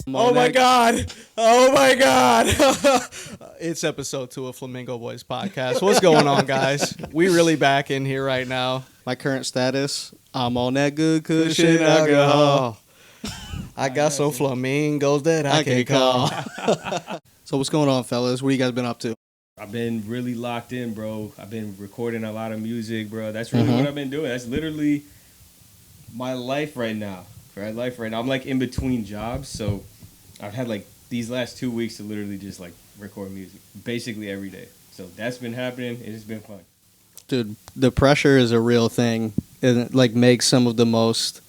Oh my God. Oh my God. It's episode 2 of Flamingo Boys podcast. What's going on, guys? We really back in here right now. My current status, I'm on that good cushion alcohol. I got some flamingos that I can call. So what's going on, fellas? What you guys been up to? I've been really locked in, bro. I've been recording a lot of music, bro. That's really what I've been doing. That's literally my life right now. I'm like in between jobs, so I've had like these last 2 weeks to literally just like record music basically every day. So that's been happening. It's been fun. Dude, the pressure is a real thing. It like makes some of the most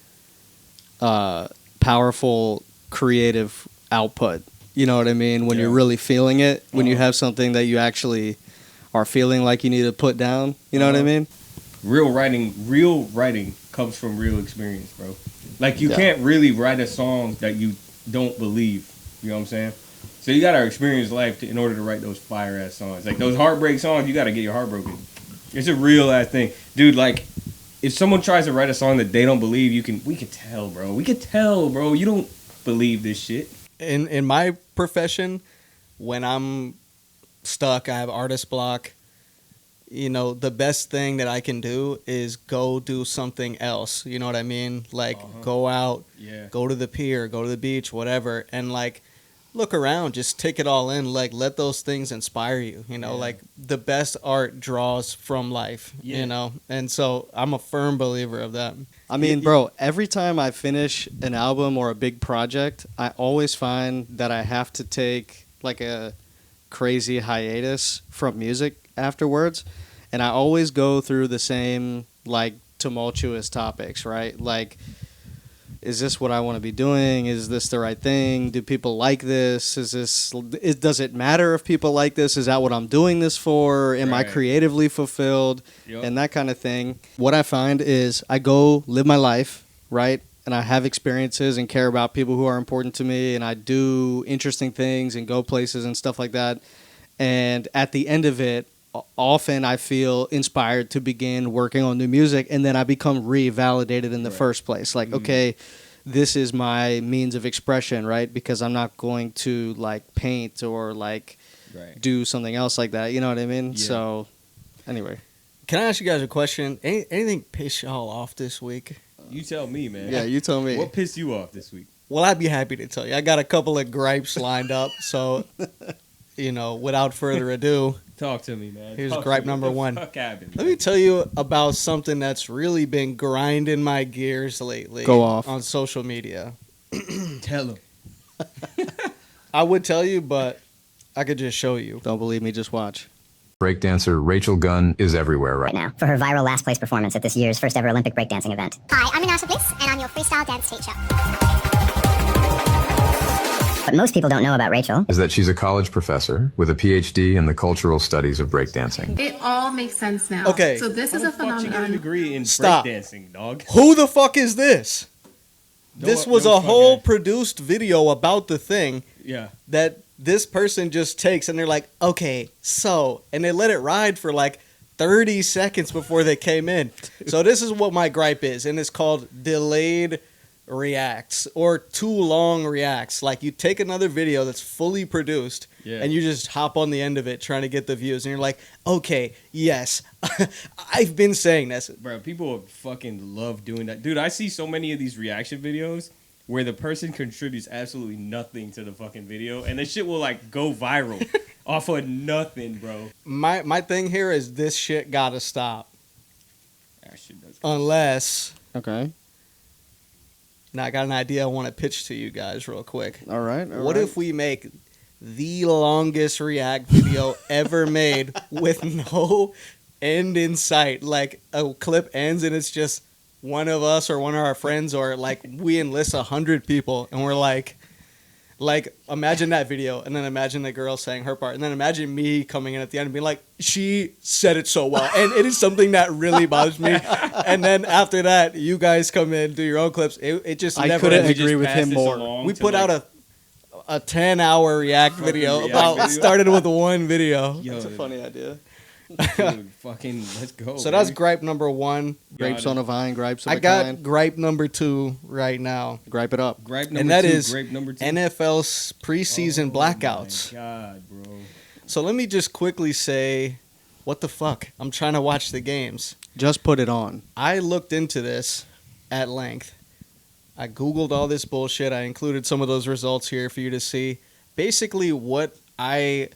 powerful creative output. You know what I mean? When you're really feeling it, when you have something that you actually are feeling like you need to put down. You know what I mean? Real writing comes from real experience, bro. Like you can't really write a song that you don't believe. You know what I'm saying? So you gotta experience life in order to write those fire ass songs. Like those heartbreak songs, you gotta get your heart broken. It's a real ass thing, dude. Like if someone tries to write a song that they don't believe, we can tell, bro. We can tell, bro. You don't believe this shit. In my profession, when I'm stuck, I have artist block. You know, the best thing that I can do is go do something else. You know what I mean? Like go out, go to the pier, go to the beach, whatever, and like look around, just take it all in. Like let those things inspire you. You know, like the best art draws from life. You know, and so I'm a firm believer of that. I mean, bro, every time I finish an album or a big project, I always find that I have to take like a crazy hiatus from music afterwards, and I always go through the same like tumultuous topics, right? Like, is this what I want to be doing? Is this the right thing? Do people like this? Does it matter if people like this? Is that what I'm doing this for? Am I creatively fulfilled? And that kind of thing. What I find is I go live my life, right? And I have experiences and care about people who are important to me, and I do interesting things and go places and stuff like that. And at the end of it, often I feel inspired to begin working on new music, and then I become revalidated in the first place. Like, okay, this is my means of expression, right? Because I'm not going to like paint or like do something else like that. You know what I mean? Yeah. So, anyway. Can I ask you guys a question? Anything piss y'all off this week? You tell me, man. Yeah, you tell me. What pissed you off this week? Well, I'd be happy to tell you. I got a couple of gripes lined up, so, you know, without further ado. Talk to me, man. Here's gripe number one. Fuck happened, Let me tell you about something that's really been grinding my gears lately. Go off. On social media. Tell him. I would tell you, but I could just show you. Don't believe me, just watch. Breakdancer Rachel Gunn is everywhere right now for her viral last place performance at this year's first ever Olympic breakdancing event. Hi, I'm Anasha Bliss, and I'm your freestyle dance teacher. What most people don't know about Rachel is that she's a college professor with a PhD in the cultural studies of breakdancing. It all makes sense now. Okay. So this is a phenomenon. You got a degree in Stop. breakdancing, dog. Who the fuck is this? This was a whole produced video about the thing that this person just takes, and they're like, okay, so, and they let it ride for like 30 seconds before they came in. So this is what my gripe is, and it's called delayed reacts or too long reacts. Like you take another video that's fully produced and you just hop on the end of it trying to get the views, and you're like, okay, yes, I've been saying this. Bro, people fucking love doing that. Dude, I see so many of these reaction videos where the person contributes absolutely nothing to the fucking video, and this shit will like go viral off of nothing, bro. My thing here is this shit gotta stop. That shit does. Unless Okay. Now I got an idea I want to pitch to you guys real quick. All right. What if we make the longest react video ever made with no end in sight? Like a clip ends and it's just one of us or one of our friends, or like we enlist 100 people and we're like imagine that video, and then imagine the girl saying her part, and then imagine me coming in at the end and being like, she said it so well, and it is something that really bothers me. And then after that, you guys come in, do your own clips. It just I never. couldn't agree with him more. We put out a 10-hour react video about started with one video. That's a funny idea. Dude, fucking let's go. So that's gripe number 1. Grapes on a vine, gripes of I a got kind. gripe number 2 right now. Gripe it up. Gripe number And that 2. is Gripe number 2. NFL's preseason blackouts. My God, bro. So let me just quickly say, what the fuck? I'm trying to watch the games. Just put it on. I looked into this at length. I Googled all this bullshit. I included some of those results here for you to see. Basically, what I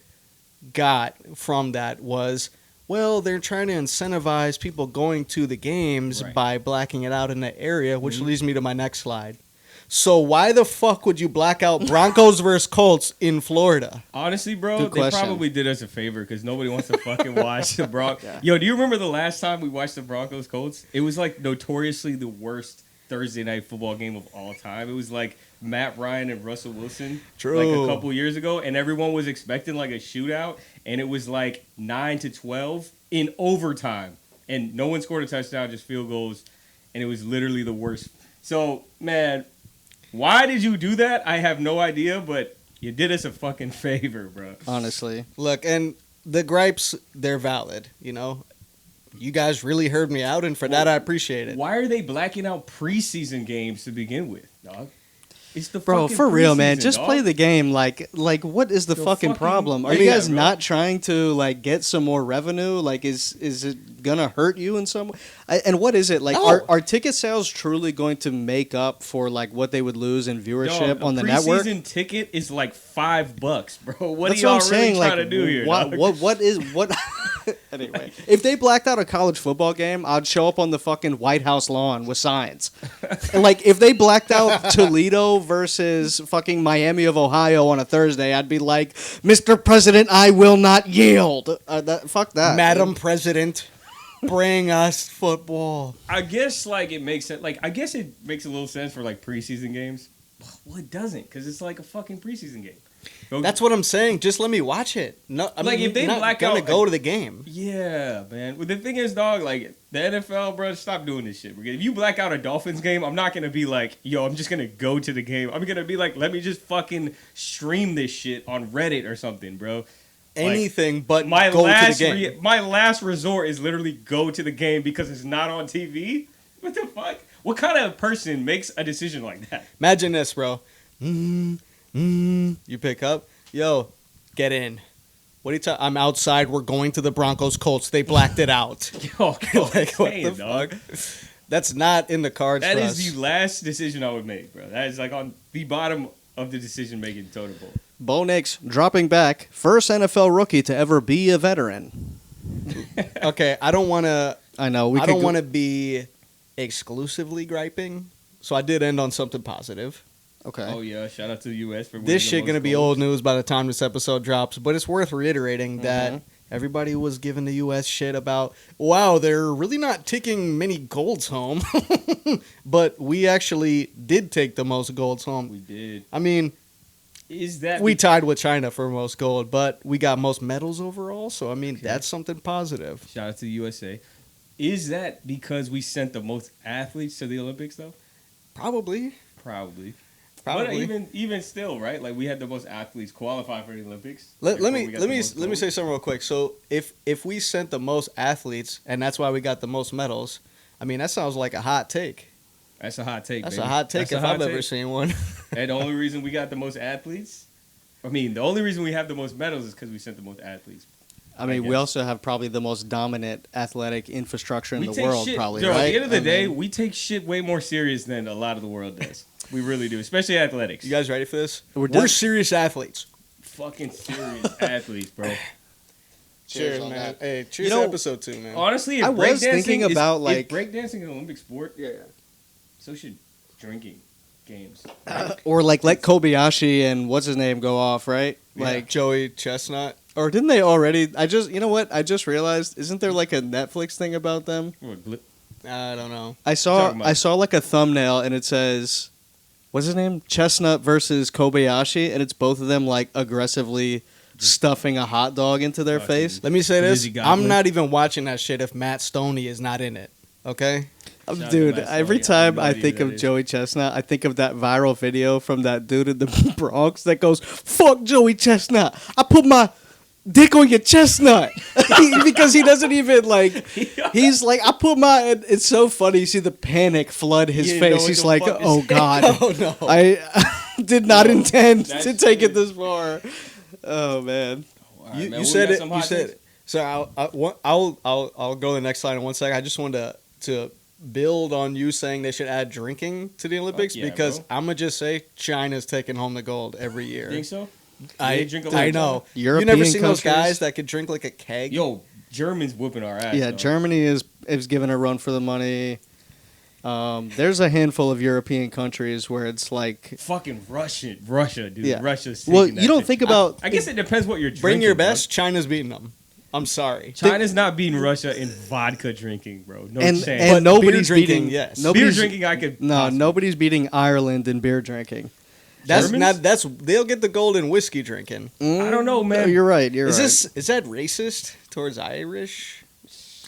got from that was, well, they're trying to incentivize people going to the games by blacking it out in the area, which leads me to my next slide. So why the fuck would you black out Broncos versus Colts in Florida? Honestly, bro, Good they question. probably did us a favor because nobody wants to fucking watch the Broncos. Yo, do you remember the last time we watched the Broncos Colts? It was like notoriously the worst Thursday night football game of all time. It was like Matt Ryan and Russell Wilson like a couple years ago, and everyone was expecting like a shootout, and it was like 9-12 in overtime, and no one scored a touchdown, just field goals, and it was literally the worst. So, man, why did you do that? I have no idea, but you did us a fucking favor, bro. Honestly. Look, and the gripes, they're valid, you know? You guys really heard me out, and for that, I appreciate it. Why are they blacking out preseason games to begin with, dog? It's the Bro, fucking for real, man. preseason, Just dog. play the game. Like, what is the fucking problem? Are you guys not trying to like get some more revenue? Like, is it gonna hurt you in some way? And what is it like? Are ticket sales truly going to make up for like what they would lose in viewership on the network? A preseason ticket is like $5, bro. What That's are y'all what I'm saying. really trying Like, to do here? what? Anyway, if they blacked out a college football game, I'd show up on the fucking White House lawn with signs. And like, if they blacked out Toledo versus fucking Miami of Ohio on a Thursday, I'd be like, Mr. President, I will not yield. Fuck that. Madam President, bring us football. I guess like it makes sense. Like I guess it makes a little sense for like preseason games. Well, it doesn't because it's like a fucking preseason game. That's what I'm saying. Just let me watch it. No, I like mean, if they not black gonna out, go to the game. Yeah, man. Well, the thing is, dog, like the NFL, bro, stop doing this shit. If you black out a Dolphins game, I'm not gonna be like, yo, I'm just gonna go to the game. I'm gonna be like, let me just fucking stream this shit on Reddit or something, bro. Anything but my go last to the game. my last resort is literally go to the game because it's not on TV. What the fuck? What kind of person makes a decision like that? Imagine this, bro. You pick up. Yo, get in. What are you I'm outside. We're going to the Broncos Colts. They blacked it out. Yo, like, what the dog. fuck? That's not in the cards That for is us. the last decision I would make, bro. That is like on the bottom of the decision making totem pole. Bo Nix dropping back. First NFL rookie to ever be a veteran. Okay, I don't want to. I know. I don't want to be exclusively griping, so I did end on something positive. Okay. Oh yeah, shout out to the U.S. for winning This the shit most gonna be goals. old news by the time this episode drops, but it's worth reiterating that everybody was giving the U.S. shit about, wow, they're really not taking many golds home, but we actually did take the most golds home. We did. I mean, Is that we tied with China for most gold, but we got most medals overall, so I mean, that's something positive. Shout out to the USA. Is that because we sent the most athletes to the Olympics though? Probably. But even still, right? Like we had the most athletes qualify for the Olympics. Let me say something real quick. So if we sent the most athletes and that's why we got the most medals, I mean that sounds like a hot take. That's a hot take. That's baby. a hot take That's a if hot I've ever take. seen one. And the only reason we got the most athletes, I mean, the only reason we have the most medals is because we sent the most athletes. I mean, we also have probably the most dominant athletic infrastructure in We the take world, shit, probably, Joe, right? At the end of the day, we take shit way more serious than a lot of the world does. We really do, especially athletics. You guys ready for this? We're serious athletes. Fucking serious athletes, bro. Cheers, on man. that. Hey, cheers You know, to episode 2, man. Honestly, if I was thinking about, like- if breakdancing an Olympic sport, so should drinking games. Or like let Kobayashi and what's his name go off, right? Yeah. Like, Joey Chestnut. or didn't they already? You know what? I just realized, isn't there like a Netflix thing about them? I don't know. I saw talking about? I saw like a thumbnail and it says, what's his name? Chestnut versus Kobayashi, and it's both of them like aggressively stuffing a hot dog into their face. Let me say this. Lizzie Goblin. I'm not even watching that shit if Matt Stoney is not in it. Okay? Shout out to Dude, Matt every Stoney. I have time no I idea think who of that is. Joey Chestnut, I think of that viral video from that dude in the Bronx that goes, "Fuck Joey Chestnut. I put my dick on your chestnut. Because he doesn't even like, he's like, I put my, it's so funny. You see the panic flood his face. He's like, oh God, Oh no. I did not intend to take it this far. Oh man. Right, man. You said it. You said it. So I'll go to the next slide in 1 second. I just wanted to build on you saying they should add drinking to the Olympics because bro. I'm gonna just say China's taking home the gold every year. Think so? I know. European you never seen those countries? guys that could drink like a keg? Yo, Germans whooping our ass. Yeah, though. Germany is giving a run for the money. There's a handful of European countries where it's like fucking Russia, dude. Yeah. Russia's well, taking you don't shit. think about. I guess it depends what you're drinking. Bring your bro. best. China's beating them. I'm sorry. China's not beating Russia in vodka drinking, bro. No chance. And nobody's beer drinking, beating. yes. Beer drinking, I could. No, possibly. nobody's beating Ireland in beer drinking. That's Germans? not. That's they'll get the gold in whiskey drinking. I don't know, man. No, you're right. You're right. Is that racist towards Irish?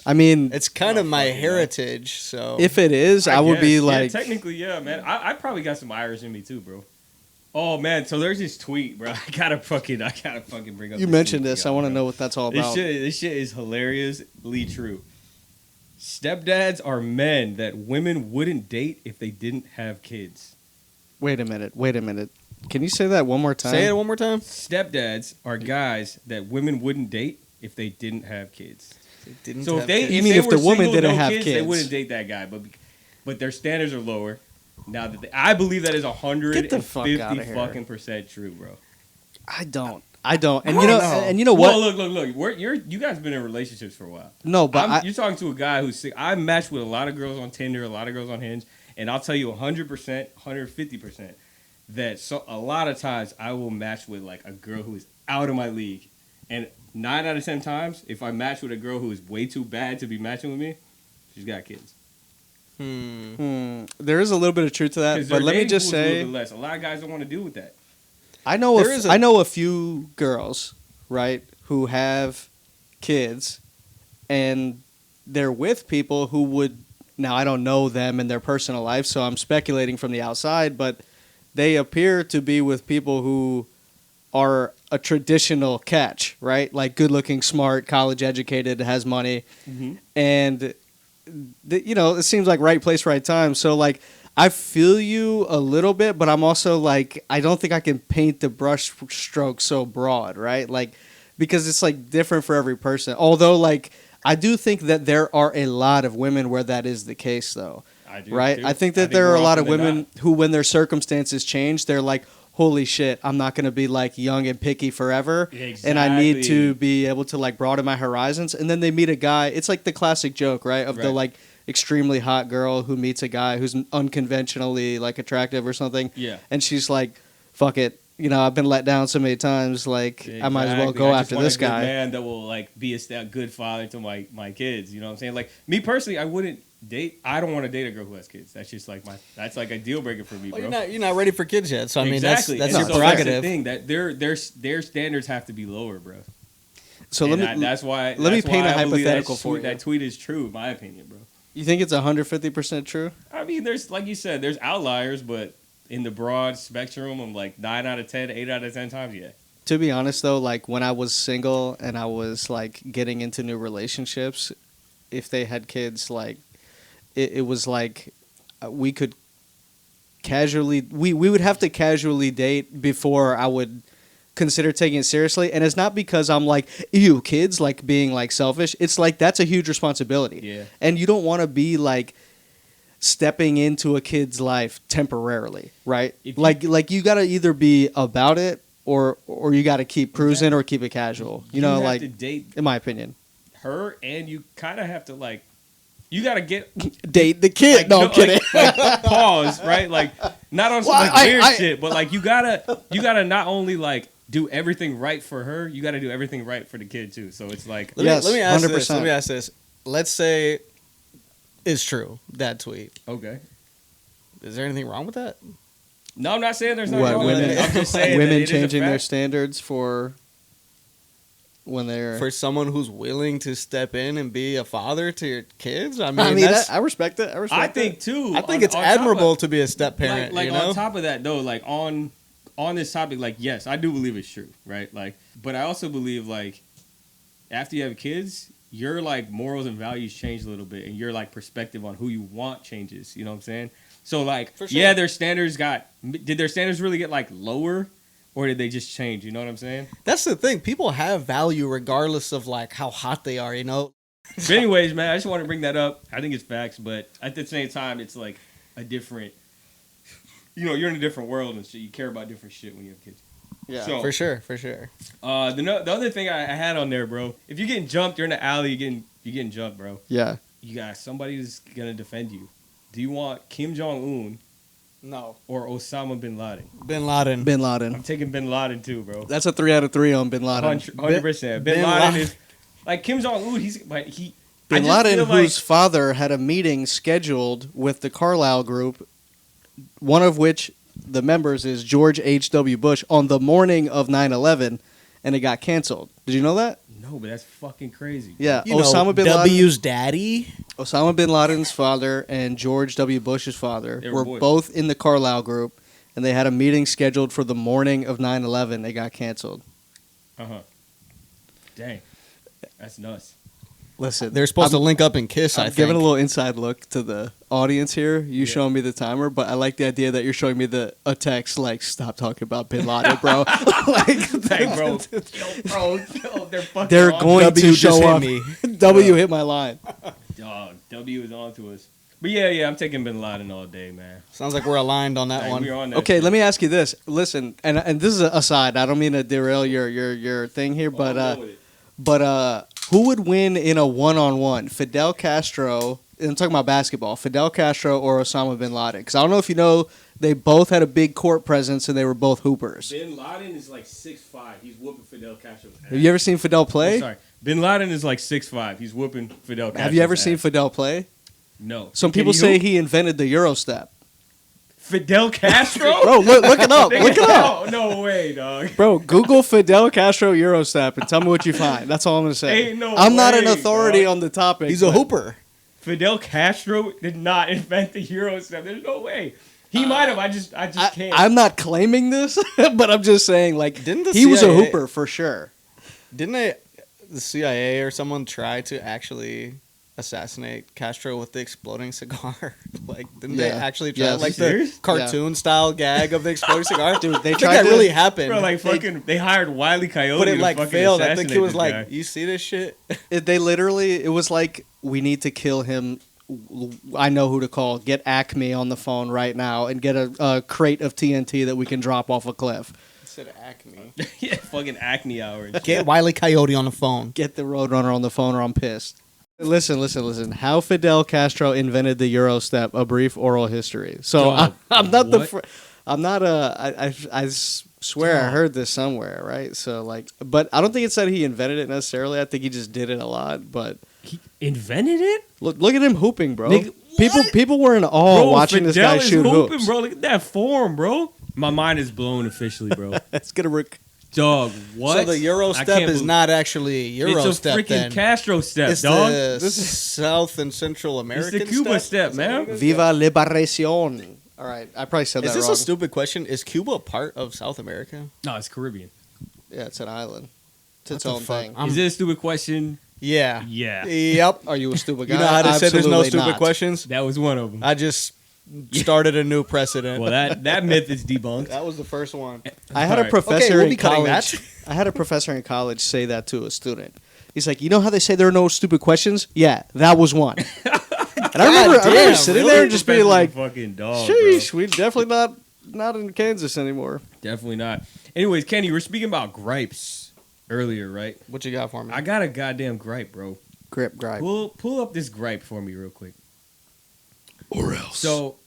I mean, It's kind of my heritage. So if it is, I would be guess. like, yeah, technically, yeah, man. I probably got some Irish in me too, bro. Oh man, so there's this tweet, bro. I gotta fucking bring up. you this mentioned tweet, this. I want to know what that's all about. This shit is hilariously true. Stepdads are men that women wouldn't date if they didn't have kids. Wait a minute. Can you say that one more time? say it one more time. Stepdads are guys that women wouldn't date if they didn't have kids. Didn't So if have they, kids. You if mean they if were the woman single, didn't no have they kids? wouldn't date that guy. But their standards are lower. Now that I believe that is Get the fuck outta 150 here. fucking % true, bro. I don't. And I you know, don't know. and you know what? Well, look. You guys been in relationships for a while. No, but You're talking to a guy who's sick. I matched with a lot of girls on Tinder, a lot of girls on Hinge, and I'll tell you 100%, 150% that a lot of times I will match with like a girl who is out of my league, and 9 out of 10 times, if I match with a girl who is way too bad to be matching with me, she's got kids. There is a little bit of truth to that, but let me just say, a lot of guys don't want to deal with that. I know I know a few girls, right, who have kids, and they're with people who would. Now I don't know them in their personal life, so I'm speculating from the outside, but they appear to be with people who are a traditional catch, right? Like good-looking, smart, college-educated, has money, and it seems like right place, right time. So like, I feel you a little bit, but I'm also like, I don't think I can paint the brush stroke so broad, right? Like, because it's like different for every person. Although like, I do think that there are a lot of women where that is the case, though. I do, right? too. I think that there are a lot of women who, when their circumstances change, they're like, holy shit, I'm not going to be like young and picky forever. Exactly. And I need to be able to like broaden my horizons. And then they meet a guy. It's like the classic joke, right? Of the like extremely hot girl who meets a guy who's unconventionally like attractive or something. Yeah. And she's like, fuck it. I've been let down so many times. Like, Exactly. I might as well go after this guy. A man that will like be a good father to my kids. You know what I'm saying? Like me personally, I wouldn't date. I don't want to date a girl who has kids. That's just like that's like a deal breaker for me, bro. You're not ready for kids yet. So I mean, exactly. that's And a so prerogative. That's the thing that their standards have to be lower, bro. So that's why. Let me paint a I believe hypothetical for you. That tweet is true, in my opinion, bro. You think it's 150% true? I mean, there's like you said, there's outliers, but in the broad spectrum, I'm like 9 out of 10, 8 out of 10 times, yeah. To be honest, though, like when I was single and I was like getting into new relationships, if they had kids, like it was like we could casually, we would have to casually date before I would consider taking it seriously. And it's not because I'm like, ew, kids, like being like selfish. It's like that's a huge responsibility. Yeah. And you don't want to be like stepping into a kid's life temporarily, right? Like you got to either be about it or you got to keep cruising or keep it casual. You know, have like to date in my opinion, her, and you kind of have to like, you got to get date the kid. like, no, I'm kidding. Like, pause, right? Like not on some Well, like weird shit, but like you gotta not only like do everything right for her, you got to do everything right for the kid too. So it's like Yes, let me ask this. 100%. Let me ask this. Let's say it's true, that tweet. okay. Is there anything wrong with that? No, I'm not saying there's nothing What, wrong with women- it. I'm just saying that Women it is a changing their fact. standards for when they're. For someone who's willing to step in and be a father to your kids? I mean, I mean, that's, I respect it. I respect I it. think too. I think on- it's on top admirable of- to be a step parent, Like you know? on top of that though, like on on this topic, like, yes, I do believe it's true, right? Like, but I also believe, like, after you have kids, your, like, morals and values change a little bit, and your, like, perspective on who you want changes. You know what I'm saying? So, like, sure. yeah, their standards did their standards really get, like, lower, or did they just change? You know what I'm saying? That's the thing. People have value regardless of, like, how hot they are, you know? But anyways, man, I just want to bring that up. I think it's facts, but at the same time, it's, like, a different, you know, you're in a different world and shit. You care about different shit when you have kids. Yeah, so, for sure. The other thing I had on there, bro, if you're getting jumped, you're in the alley, you're getting jumped, bro. Yeah. You got somebody who's going to defend you. Do you want Kim Jong-un? No. Or Osama bin Laden? Bin Laden. I'm taking bin Laden too, bro. That's a 3 out of 3 on bin Laden. 100%. Bin Laden is like Kim Jong-un. Bin Laden, whose father had a meeting scheduled with the Carlyle Group, one of which the members is George H.W. Bush, on the morning of 9/11, and it got canceled. Did you know that? No, but that's fucking crazy. Yeah, you Osama bin Laden. W's daddy? Osama bin Laden's father and George W. Bush's father were both in the Carlyle Group, and they had a meeting scheduled for the morning of 9/11. They got canceled. Dang. That's nuts. Listen, they're supposed to link up and kiss. I'm giving a little inside look to the audience here. You showing me the timer, but I like the idea that you're showing me a text like, "Stop talking about Bin Laden, bro." Like, hey, bro, they're going to show up. Me. W hit my line. Dog, W is on to us. But yeah, I'm taking Bin Laden all day, man. Sounds like we're aligned on that one. We're on that okay, shit. let me ask you this. Listen, and this is a aside. I don't mean to derail your thing here, but who would win in a one-on-one? Fidel Castro, and I'm talking about basketball, Fidel Castro or Osama bin Laden? Because I don't know if you know, they both had a big court presence and they were both hoopers. Bin Laden is like 6'5". He's whooping Fidel Castro's ass. Have you ever seen Fidel play? Oh, sorry. Bin Laden is like 6'5". He's whooping Fidel Castro's Have you ever ass. seen Fidel play? No. Some people say he invented the Euro step. Fidel Castro? Bro, look it up. Look it up. No way, dog. Bro, Google Fidel Castro Eurostep and tell me what you find. That's all I'm going to say. I'm not an authority on the topic. He's a hooper. Fidel Castro did not invent the Eurostep. There's no way. He might have. I just can't. I'm not claiming this, but I'm just saying, like, didn't he was a hooper for sure. Didn't the CIA or someone try to actually assassinate Castro with the exploding cigar? Like, didn't they actually try like the cartoon style gag of the exploding cigar? Dude, they tried that really happened. Bro, like they hired Wile E. Coyote, but it like failed. I think he was like, like, "You see this shit?" It was like, we need to kill him. I know who to call. Get Acme on the phone right now and get a crate of TNT that we can drop off a cliff. I said Acme. Yeah, fucking Acme hour. Get Wile E. Coyote on the phone. Get the Roadrunner on the phone or I'm pissed. Listen. How Fidel Castro invented the Eurostep, a brief oral history. So I'm not I swear I heard this somewhere, right? So like, but I don't think it said he invented it necessarily. I think he just did it a lot. But he invented it. Look at him hooping, bro. Nigga, people were in awe watching this guy shoot hoops. Bro, look at that form, bro. My mind is blown officially, bro. That's gonna Dog, what? So the Euro step is not actually Euro step. It's a freaking Castro step, it's dog. This is South and Central American. It's the Cuba step, man. Viva Liberacion. All right, I probably said that wrong. Is this a stupid question? Is Cuba a part of South America? No, it's Caribbean. Yeah, it's an island. It's its own thing. Is it a stupid question? Yeah. Yep. Are you a stupid guy? You know how they said there's no stupid not. questions? That was one of them. I just started a new precedent. Well, that myth is debunked. That was the first one. I had a professor in college. I had a professor in college say that to a student. He's like, you know how they say there are no stupid questions? Yeah, that was one. And I remember sitting there and just being like, fucking dog, sheesh, bro. we're definitely not in Kansas anymore. Definitely not. Anyways, Kenny, we're speaking about gripes earlier, right? What you got for me? I got a goddamn gripe, bro. Gripe. Pull up this gripe for me real quick. Or else. So,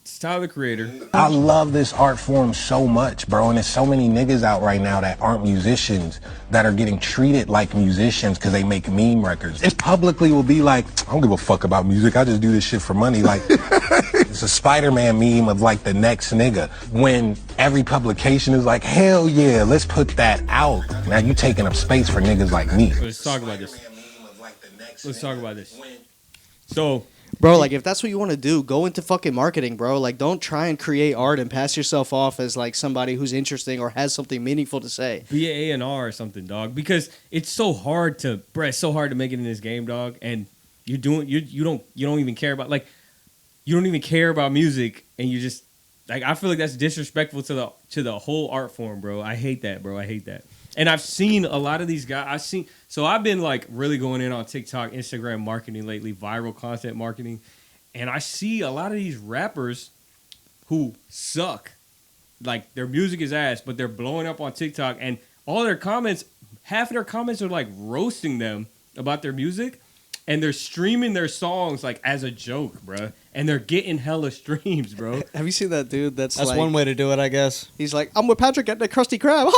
it's Tyler, the Creator. I love this art form so much, bro, and there's so many niggas out right now that aren't musicians that are getting treated like musicians because they make meme records. It publicly will be like, I don't give a fuck about music, I just do this shit for money. Like, it's a Spider-Man meme of like the next nigga. When every publication is like, hell yeah, let's put that out. Now you taking up space for niggas like me. Let's talk about this. So, Bro, like, if that's what you want to do, go into fucking marketing, bro. Like, don't try and create art and pass yourself off as, like, somebody who's interesting or has something meaningful to say. Be an A&R or something, dog. Because it's so hard to, it's so hard to make it in this game, dog. And you don't even care about, like, you don't even care about music, and you just, like, I feel like that's disrespectful to the whole art form, bro. I hate that, bro. I hate that. And I've seen a lot of these guys. So I've been like really going in on TikTok, Instagram marketing lately, viral content marketing. And I see a lot of these rappers who suck. Like their music is ass, but they're blowing up on TikTok. And all their comments, half of their comments are like roasting them about their music. And they're streaming their songs like as a joke, bro. And they're getting hella streams, bro. Have you seen that dude? That's like, one way to do it, I guess. He's like, I'm with Patrick at the Krusty Krab.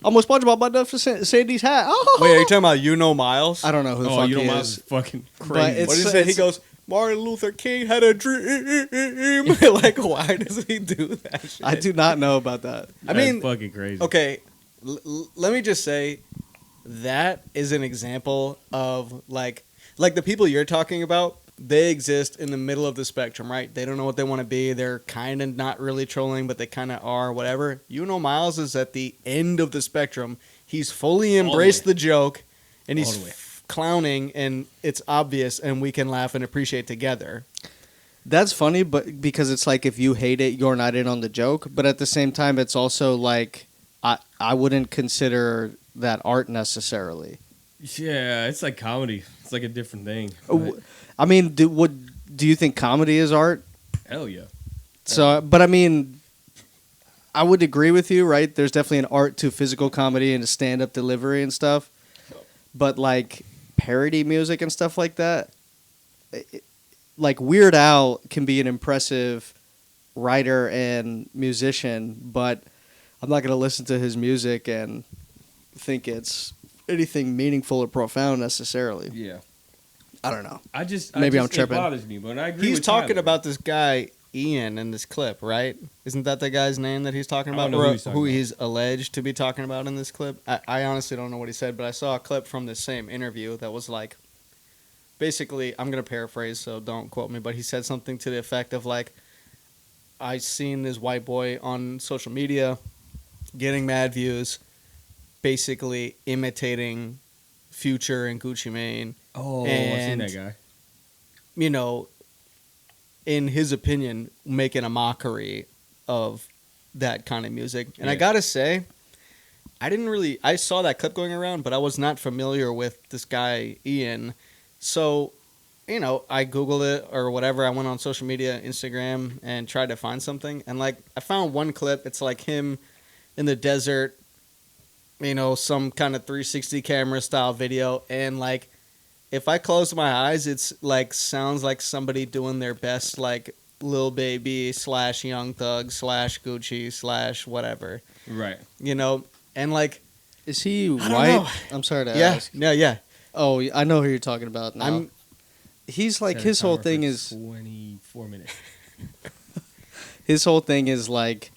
I'm with SpongeBob buttoned up for Sandy's hat. Wait, are you talking about Miles? I don't know who the fuck he Miles is. is fucking But crazy. What did he say? He goes, Martin Luther King had a dream. Like, why does he do that shit? I do not know about that. I mean, fucking crazy. Okay, let me just say that is an example of like the people you're talking about. They exist in the middle of the spectrum, right? They don't know what they want to be. They're kind of not really trolling, but they kind of are, whatever. Miles is at the end of the spectrum. He's fully embraced the joke, and he's clowning, and it's obvious, and we can laugh and appreciate together. That's funny, but because it's like if you hate it, you're not in on the joke. But at the same time, it's also like I wouldn't consider that art necessarily. Yeah, it's like comedy. It's like a different thing. I mean, do you think comedy is art? Hell yeah. So, but I mean, I would agree with you, right? There's definitely an art to physical comedy and stand-up delivery and stuff. But like parody music and stuff like that, like Weird Al can be an impressive writer and musician, but I'm not going to listen to his music and think it's anything meaningful or profound necessarily. Yeah. I don't know. I'm tripping. It bothers me, but I agree. He's with talking Tyler. about this guy Ian in this clip, right? Isn't that the guy's name that he's talking about? Who he's alleged to be talking about in this clip? I honestly don't know what he said, but I saw a clip from the same interview that was like, basically, I'm gonna paraphrase, so don't quote me, but he said something to the effect of like, I seen this white boy on social media getting mad views, basically imitating Future and Gucci Mane. Oh, and, I've seen that guy. You know, in his opinion, making a mockery of that kind of music. And I gotta say, I saw that clip going around, but I was not familiar with this guy, Ian. So, you know, I Googled it or whatever. I went on social media, Instagram, and tried to find something. And like, I found one clip. It's like him in the desert, you know, some kind of 360 camera style video. And like, if I close my eyes, it's like sounds like somebody doing their best, like Lil Baby / Young Thug / Gucci / whatever. Right. You know, and like, is he white? I'm sorry to ask. Yeah. Oh, I know who you're talking about now. He's like, his whole thing is 24 minutes. His whole thing is like,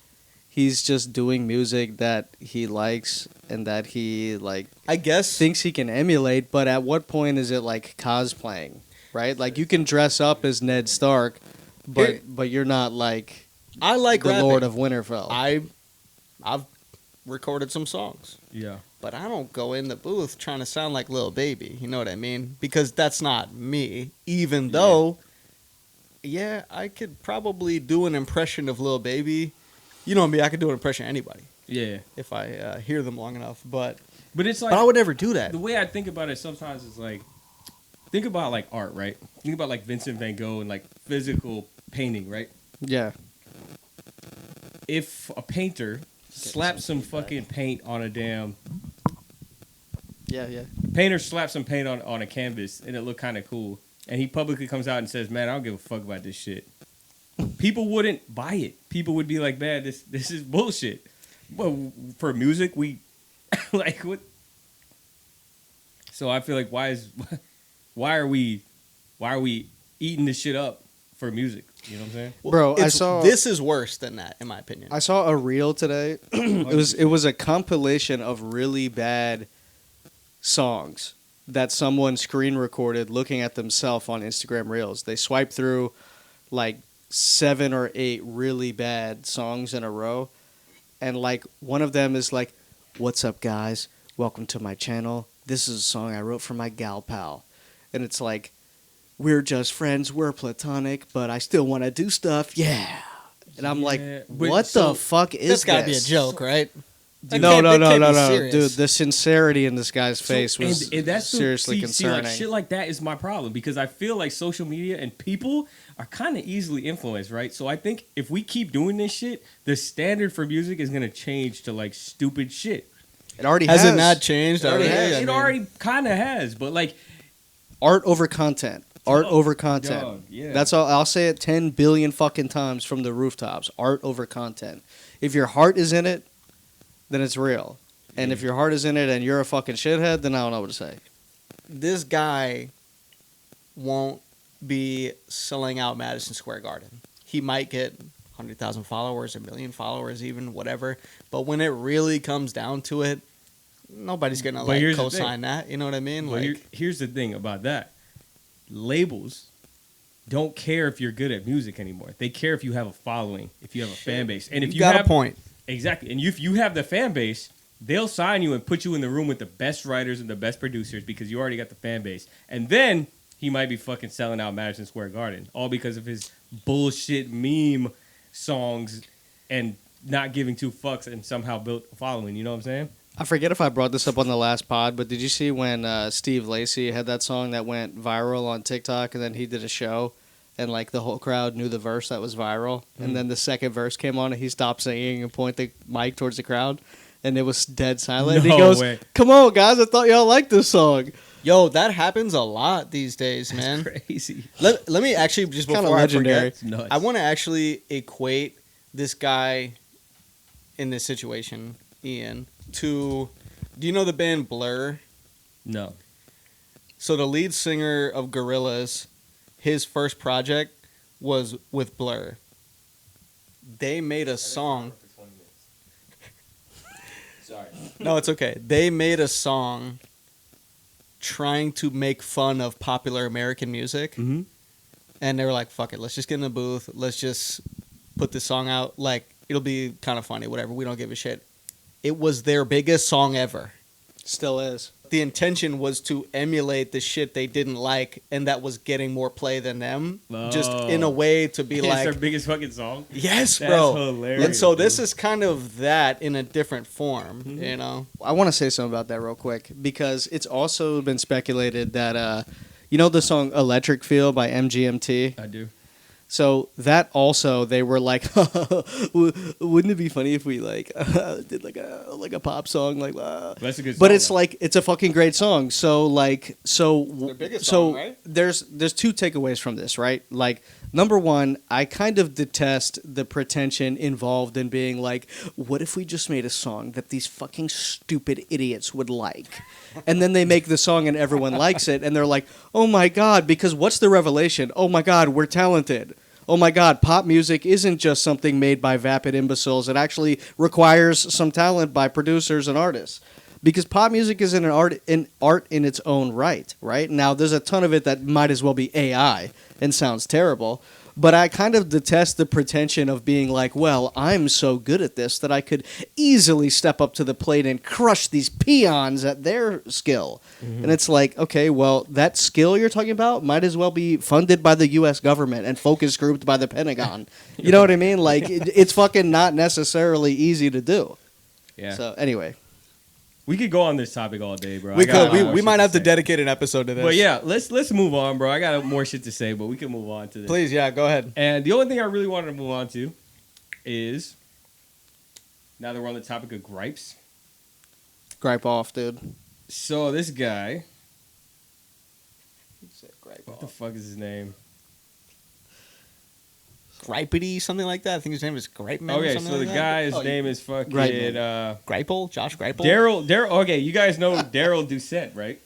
he's just doing music that he likes and that he like, I guess, thinks he can emulate. But at what point is it like cosplaying, right? Like you can dress up as Ned Stark, but you're not like I like the rapping. Lord of Winterfell. I've recorded some songs. Yeah. But I don't go in the booth trying to sound like Lil Baby. You know what I mean? Because that's not me. Even though, I could probably do an impression of Lil Baby. You know me, I could do an impression of anybody. Yeah. If I hear them long enough. But it's like, but I would never do that. The way I think about it sometimes is like, think about like art, right? Think about like Vincent van Gogh and like physical painting, right? Yeah. If a painter slaps some fucking paint on a damn... Yeah. Painter slaps some paint on a canvas and it looked kind of cool. And he publicly comes out and says, man, I don't give a fuck about this shit. People wouldn't buy it. People would be like, man, this is bullshit. But for music, we... like, what... So I feel like why are we eating this shit up for music? You know what I'm saying? Bro, this is worse than that, in my opinion. I saw a reel today. It was a compilation of really bad songs that someone screen recorded looking at themselves on Instagram Reels. They swipe through like 7 or 8 really bad songs in a row, and like one of them is like, "What's up, guys? Welcome to my channel. This is a song I wrote for my gal pal," and it's like, "We're just friends, we're platonic, but I still want to do stuff, yeah." And I'm like, "What the fuck is this?" This gotta be a joke, right? No, dude. The sincerity in this guy's face was that's seriously concerning. Like, shit like that is my problem because I feel like social media and people are kind of easily influenced, right? So I think if we keep doing this shit, the standard for music is gonna change to like stupid shit. It already has. It not changed? It already has. It already kind of has, but like art over content. Art over content. Dog, yeah. That's all. I'll say it 10 billion fucking times from the rooftops. Art over content. If your heart is in it, then it's real. And if your heart is in it and you're a fucking shithead, then I don't know what to say. This guy won't be selling out Madison Square Garden. He might get 100,000 followers, 1 million followers, even whatever. But when it really comes down to it, nobody's gonna like co-sign that. You know what I mean? Well, like, here's the thing about that: labels don't care if you're good at music anymore. They care if you have a following, if you have a fan base, and if you got have a point. Exactly, and if you have the fan base, they'll sign you and put you in the room with the best writers and the best producers because you already got the fan base. And then he might be fucking selling out Madison Square Garden, all because of his bullshit meme songs and not giving 2 fucks and somehow built a following. You know what I'm saying? I forget if I brought this up on the last pod, but did you see when Steve Lacy had that song that went viral on TikTok and then he did a show and like the whole crowd knew the verse that was viral and then the second verse came on and he stopped singing and pointed the mic towards the crowd and it was dead silent. And he goes, "Come on, guys, I thought y'all liked this song." Yo, that happens a lot these days, man. That's crazy. Let me actually, just before I legendary. forget, I want to actually equate this guy in this situation, Ian, to, do you know the band Blur? No. So the lead singer of Gorillaz, his first project was with Blur. They made a song. Sorry. No, it's okay. They made a song trying to make fun of popular American music. Mm-hmm. And they were like, fuck it, let's just get in the booth. Let's just put this song out. Like, it'll be kind of funny, whatever. We don't give a shit. It was their biggest song ever. Still is. The intention was to emulate the shit they didn't like, and that was getting more play than them. Just in a way to be like... It's their biggest fucking song? Yes, That's bro. hilarious. And so this is kind of that in a different form, you know? I want to say something about that real quick because it's also been speculated that, you know the song Electric Feel by MGMT? I do. So that also, they were like, wouldn't it be funny if we like did like a pop song like? That's a good song. But it's like it's a fucking great song. So like Their biggest song, right? there's 2 takeaways from this, right? Like number one, I kind of detest the pretension involved in being like, what if we just made a song that these fucking stupid idiots would like? And then they make the song and everyone likes it and they're like, oh my God, because what's the revelation? Oh my God, we're talented. Oh my God, pop music isn't just something made by vapid imbeciles. It actually requires some talent by producers and artists. Because pop music is an art in its own right? Now, there's a ton of it that might as well be AI and sounds terrible. But I kind of detest the pretension of being like, well, I'm so good at this that I could easily step up to the plate and crush these peons at their skill. Mm-hmm. And it's like, okay, well, that skill you're talking about might as well be funded by the U.S. government and focus grouped by the Pentagon. You know what I mean? Like, it's fucking not necessarily easy to do. Yeah. So, anyway. We could go on this topic all day, bro. We might have to dedicate an episode to this. But yeah, let's move on, bro. I got more shit to say, but we can move on to this. Please, yeah, go ahead. And the only thing I really wanted to move on to is, now that we're on the topic of gripes. Gripe off, dude. So this guy, what the fuck is his name? Gripety, something like that. I think his name is Gripeman. Okay, or something so like the that. guy's name is fucking Greipel, Josh Greipel. Daryl. Okay, you guys know Daryl Doucette, right?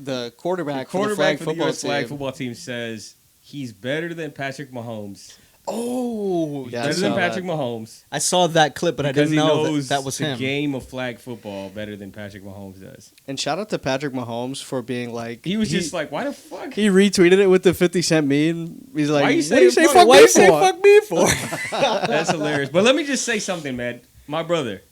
The quarterback for the flag US football flag football team says he's better than Patrick Mahomes. Oh, Yeah, better than Patrick Mahomes. I saw that clip, but I didn't know that was him. The game of flag football better than Patrick Mahomes does. And shout out to Patrick Mahomes for being like... He was just like, why the fuck? He retweeted it with the 50 Cent meme. He's like, why you what do you say fuck me for? That's hilarious. But let me just say something, man. My brother,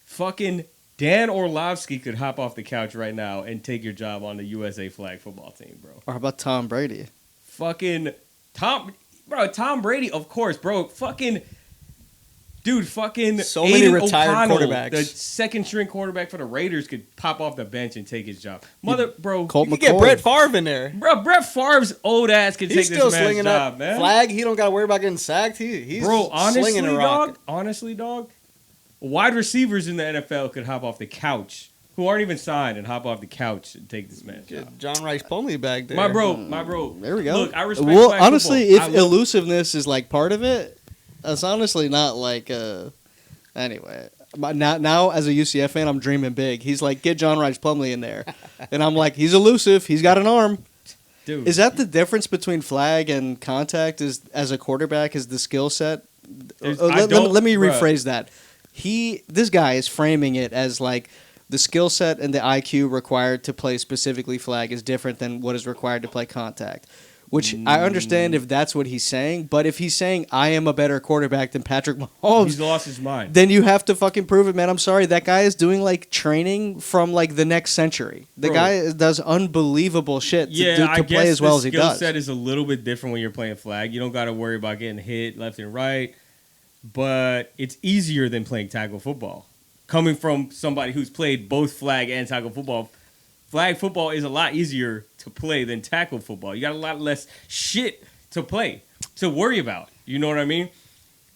fucking Dan Orlovsky could hop off the couch right now and take your job on the USA flag football team, bro. Or how about Tom Brady? Fucking Tom Brady, of course, bro. Fucking so many retired quarterbacks. The second string quarterback for the Raiders could pop off the bench and take his job. Colt you get Brett Favre in there. Bro, Brett Favre's old ass can take this man's job, man. Flag, he don't got to worry about getting sacked. He's slinging a rock. Honestly, dog, wide receivers in the NFL could hop off the couch, who aren't even signed, and hop off the couch and take this man's job. John Rice Plumlee back there. My bro. There we go. Look, I respect Well, flag honestly, football. if elusiveness is like part of it, it's honestly not like anyway. Now as a UCF fan, I'm dreaming big. He's like, get John Rice Plumlee in there. And I'm like, he's elusive. He's got an arm. Dude. Is that the difference between flag and contact is as a quarterback is the skill set? Let me rephrase that. This guy is framing it as like the skill set and the IQ required to play specifically flag is different than what is required to play contact. Which I understand if that's what he's saying, but if he's saying I am a better quarterback than Patrick Mahomes, he's lost his mind. Then you have to fucking prove it, man. I'm sorry, that guy is doing like training from like the next century. The guy does unbelievable shit to play as well as he does. Skill set is a little bit different when you're playing flag. You don't got to worry about getting hit left and right, but it's easier than playing tackle football. Coming from somebody who's played both flag and tackle football. Flag football is a lot easier to play than tackle football. You got a lot less shit to worry about. You know what I mean?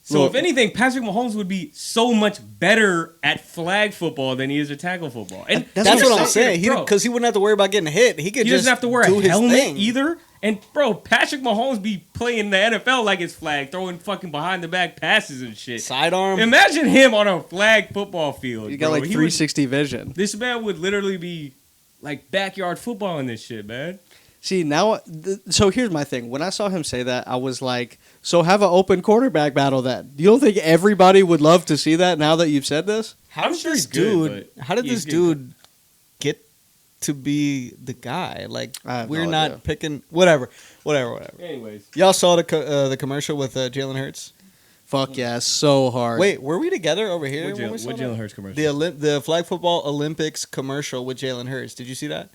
So if anything, Patrick Mahomes would be so much better at flag football than he is at tackle football. And that's what I'm saying. Because he wouldn't have to worry about getting hit. He doesn't have to wear a helmet either. And bro, Patrick Mahomes be playing the NFL like it's flag, throwing fucking behind the back passes and shit. Sidearm. Imagine him on a flag football field. You got like 360 vision. This man would literally be like backyard football in this shit, man. See, now, so here's my thing. When I saw him say that, I was like, so have an open quarterback battle then. You don't think everybody would love to see that now that you've said this? How did this dude get to be the guy? Like, we're not picking... Whatever. Anyways. Y'all saw the commercial with Jalen Hurts? Fuck yeah, so hard. Wait, were we together over here? What Jalen Hurts commercial? The flag football Olympics commercial with Jalen Hurts. Did you see that?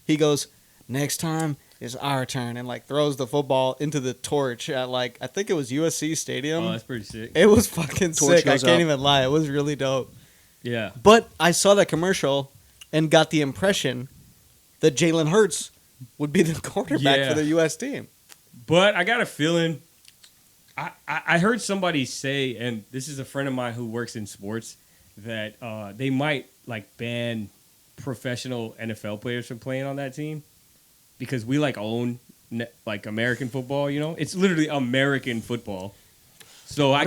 He goes, next time is our turn, and like throws the football into the torch at like, I think it was USC Stadium. Oh, that's pretty sick. It was fucking sick. I can't even lie. It was really dope. Yeah. But I saw that commercial and got the impression that Jalen Hurts would be the quarterback for the U.S. team. But I got a feeling... I heard somebody say, and this is a friend of mine who works in sports, that they might like ban professional NFL players from playing on that team because we like own like American football. You know, it's literally American football. So I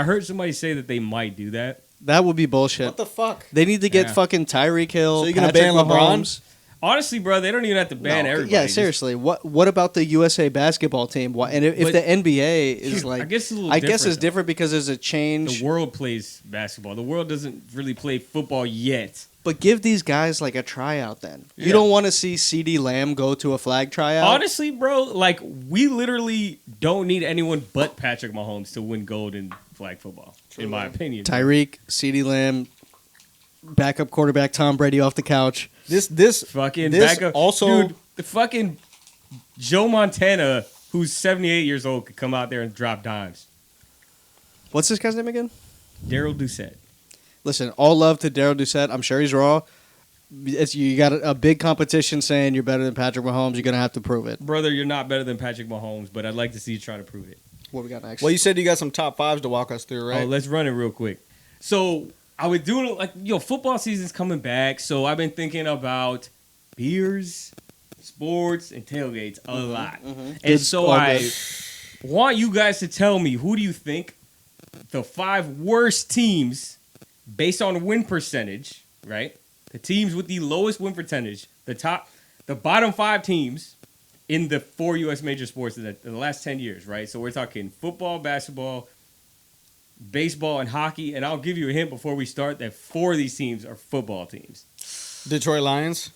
heard somebody say that they might do that. That would be bullshit. What the fuck? They need to get fucking Tyreek Hill. So you're gonna ban LeBron? Honestly, bro, they don't even have to ban everybody. Yeah, seriously. What about the USA basketball team? And if the NBA is like, I guess it's different because there's a change. The world plays basketball. The world doesn't really play football yet. But give these guys like a tryout then. You don't want to see CeeDee Lamb go to a flag tryout? Honestly, bro, like we literally don't need anyone but Patrick Mahomes to win gold in flag football, in my opinion. Tyreek, CeeDee Lamb, backup quarterback Tom Brady off the couch. This backup also, dude, the fucking Joe Montana, who's 78 years old, could come out there and drop dimes. What's this guy's name again? Daryl Doucette. Listen, all love to Daryl Doucette. I'm sure he's raw. You got a big competition saying you're better than Patrick Mahomes. You're gonna have to prove it, brother. You're not better than Patrick Mahomes, but I'd like to see you try to prove it. What we got next? Well, you said you got some top fives to walk us through, right? Oh, let's run it real quick. So I would do it like, football season's coming back, so I've been thinking about beers, sports, and tailgates a lot. Mm-hmm. And so I want you guys to tell me, who do you think the 5 worst teams, based on win percentage, right? The teams with the lowest win percentage, the bottom 5 teams in the 4 U.S. major sports in the last 10 years, right? So we're talking football, basketball, baseball, and hockey. And I'll give you a hint before we start that 4 of these teams are football teams. Detroit Lions.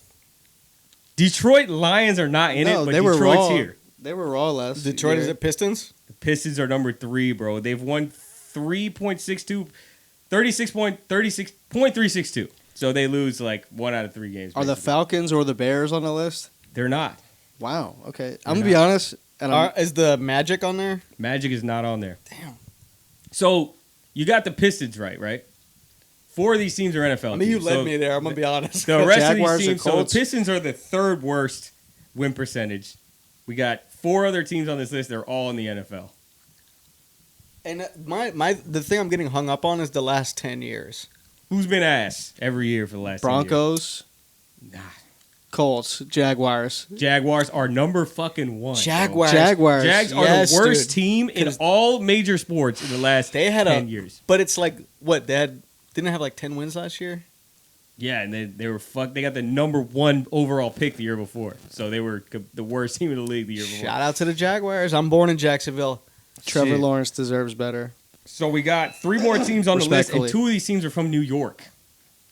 Detroit Lions are not in it, but Detroit's here. They were raw last Detroit, year. is it Pistons? The Pistons are number 3, bro. They've won 36.362. So they lose like 1 out of 3 games. Are the Falcons or the Bears on the list? They're not. Wow. Okay. I'm going to be honest. And Is the Magic on there? Magic is not on there. Damn. So you got the Pistons right? 4 of these teams are NFL You teams. led me there. I'm going to be honest. The rest Jaguars of these or teams, so the Colts? Pistons are the 3rd worst win percentage. We got 4 other teams on this list. They're all in the NFL. And the thing I'm getting hung up on is the last 10 years. Who's been ass every year for the last 10 Broncos, years? Nah. Colts, Jaguars. Jaguars are number fucking 1. Jaguars. Jags are Yes, the worst dude. team in all major sports in the last 10 years. But it's like, what, didn't they have like 10 wins last year? Yeah, and they were fucked. They got the number 1 overall pick the year before. So they were the worst team in the league the year before. Shout out to the Jaguars. I'm born in Jacksonville. Trevor Shit. Lawrence deserves better. So we got 3 more teams on the list, and Respectfully. 2 of these teams are from New York.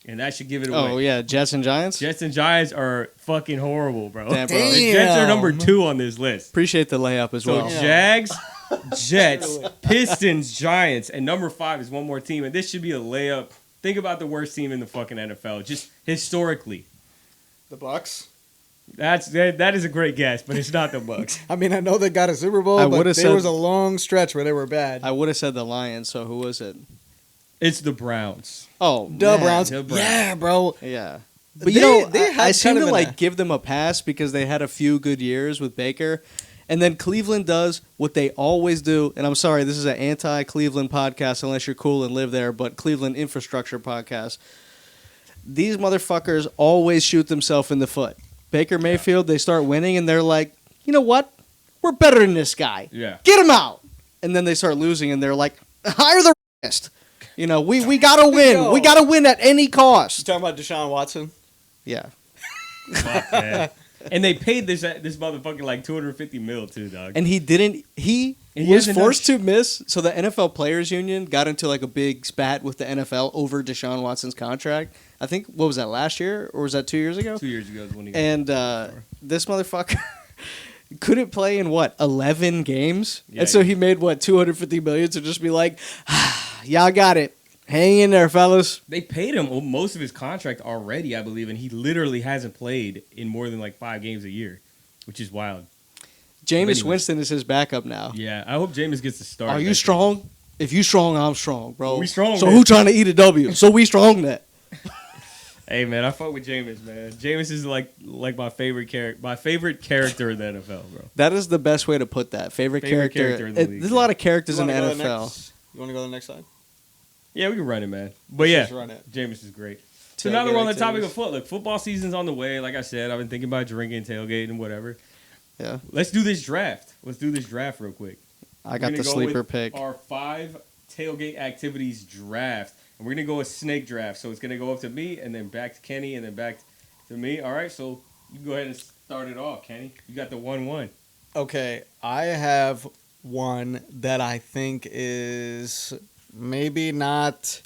And that should give it away. Oh, yeah. Jets and Giants? Jets and Giants are fucking horrible, bro. Damn, bro. The Jets are number 2 on this list. Appreciate the layup as So well. Jags, Jets, Pistons, Giants, and number 5 is one more team. And this should be a layup. Think about the worst team in the fucking NFL, just historically. The Bucks? That is a great guess, but it's not the Bucks. I mean, I know they got a Super Bowl, but there was a long stretch where they were bad. I would have said the Lions, so who was it? It's the Browns. Oh, The man. Browns. The Browns. Yeah, bro. Yeah. But They had I seem kind to of like give them a pass because they had a few good years with Baker. And then Cleveland does what they always do. And I'm sorry, this is an anti-Cleveland podcast unless you're cool and live there, but Cleveland infrastructure podcast. These motherfuckers always shoot themselves in the foot. Baker Mayfield, they start winning and they're like, you know what? We're better than this guy. Yeah. Get him out. And then they start losing and they're like, hire the rest. You know, we got to win. Yo. We got to win at any cost. You talking about Deshaun Watson? Yeah. Fuck that. And they paid this motherfucker like $250 million too, dog. And he didn't. He And was hasn't forced done to miss. So the NFL Players Union got into like a big spat with the NFL over Deshaun Watson's contract. I think, what was that, last year? Or was that 2 years ago? 2 years ago is when he got And this motherfucker couldn't play in, 11 games? Yeah, and so he made, $250 million to just be like, y'all got it. Hang in there, fellas. They paid him most of his contract already, I believe, and he literally hasn't played in more than like 5 games a year, which is wild. Jameis Anyway. Winston is his backup now. Yeah, I hope Jameis gets to start. Are you strong? If you strong, I'm strong, bro. We strong, So man. who trying to eat a W? So we strong that. Hey man, I fuck with Jameis, man. Jameis is like my favorite character. My favorite character in the NFL, bro. That is the best way to put that. Favorite character. in the league, There's a lot of You characters in the wanna go to the NFL. next- You want to go to the next slide? Yeah, we can run it, man. But yeah, Just run it. Jameis is great. So now that we're on the topic of foot, look, football season's on the way. Like I said, I've been thinking about drinking, tailgating, and whatever. Yeah. Let's do this draft. Let's do this draft real quick. I got We're the gonna go sleeper with pick. Our 5 tailgate activities draft. And we're going to go with snake draft. So it's going to go up to me and then back to Kenny and then back to me. All right, so you can go ahead and start it off, Kenny. You got the 1-1. Okay, I have one that I think is maybe not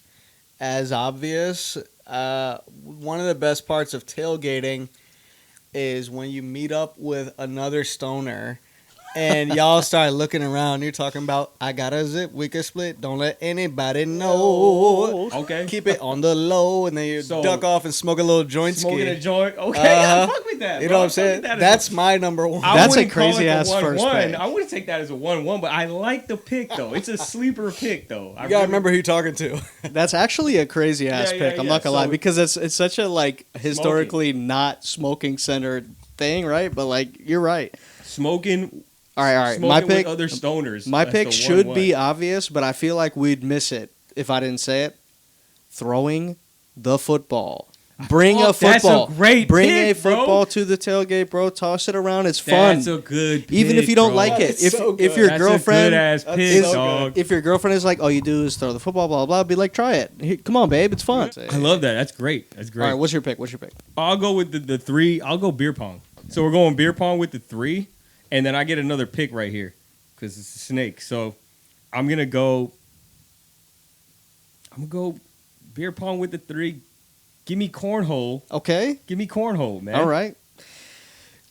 as obvious. One of the best parts of tailgating is when you meet up with another stoner and y'all start looking around. You're talking about, I got a zip, we can split. Don't let anybody know. Okay. Keep it on the low, and then you So, duck off and smoke a little joint Smoking a ski. joint. Okay, yeah, fuck with that. You bro. know what I'm I fuck saying? with that as That's a- my number one. I That's a wouldn't call it crazy the ass first 1-1. pick. I wouldn't take that as a 1-1, but I like the pick, though. It's a sleeper pick, though. You gotta remember who you're talking to. That's actually a crazy ass Yeah, pick. yeah, I'm yeah. not gonna lie So- because it's such a historically not smoking centered thing, right? But you're right. Smoking. All right. Smoking My pick. with other stoners. My That's pick the should 1-1. be obvious, but I feel like we'd miss it if I didn't say it. Throwing the football. Bring a Fuck, that's a football. great Bring pick, a bro. football to the tailgate, bro. Toss it around. It's fun. That's a good pick, Even if you don't bro. like it. That's If so if good. your That's girlfriend a good-ass That's pick, so dog. if your girlfriend is like, all you do is throw the football, blah blah, be like, try it. Here, come on, babe, it's fun. I love that. That's great. That's great. All right, what's your pick? I'll go with the 3. I'll go beer pong. So we're going beer pong with the 3. And then I get another pick right here because it's a snake. So I'm gonna go beer pong with the 3. Give me cornhole. Okay. Give me cornhole, man. All right.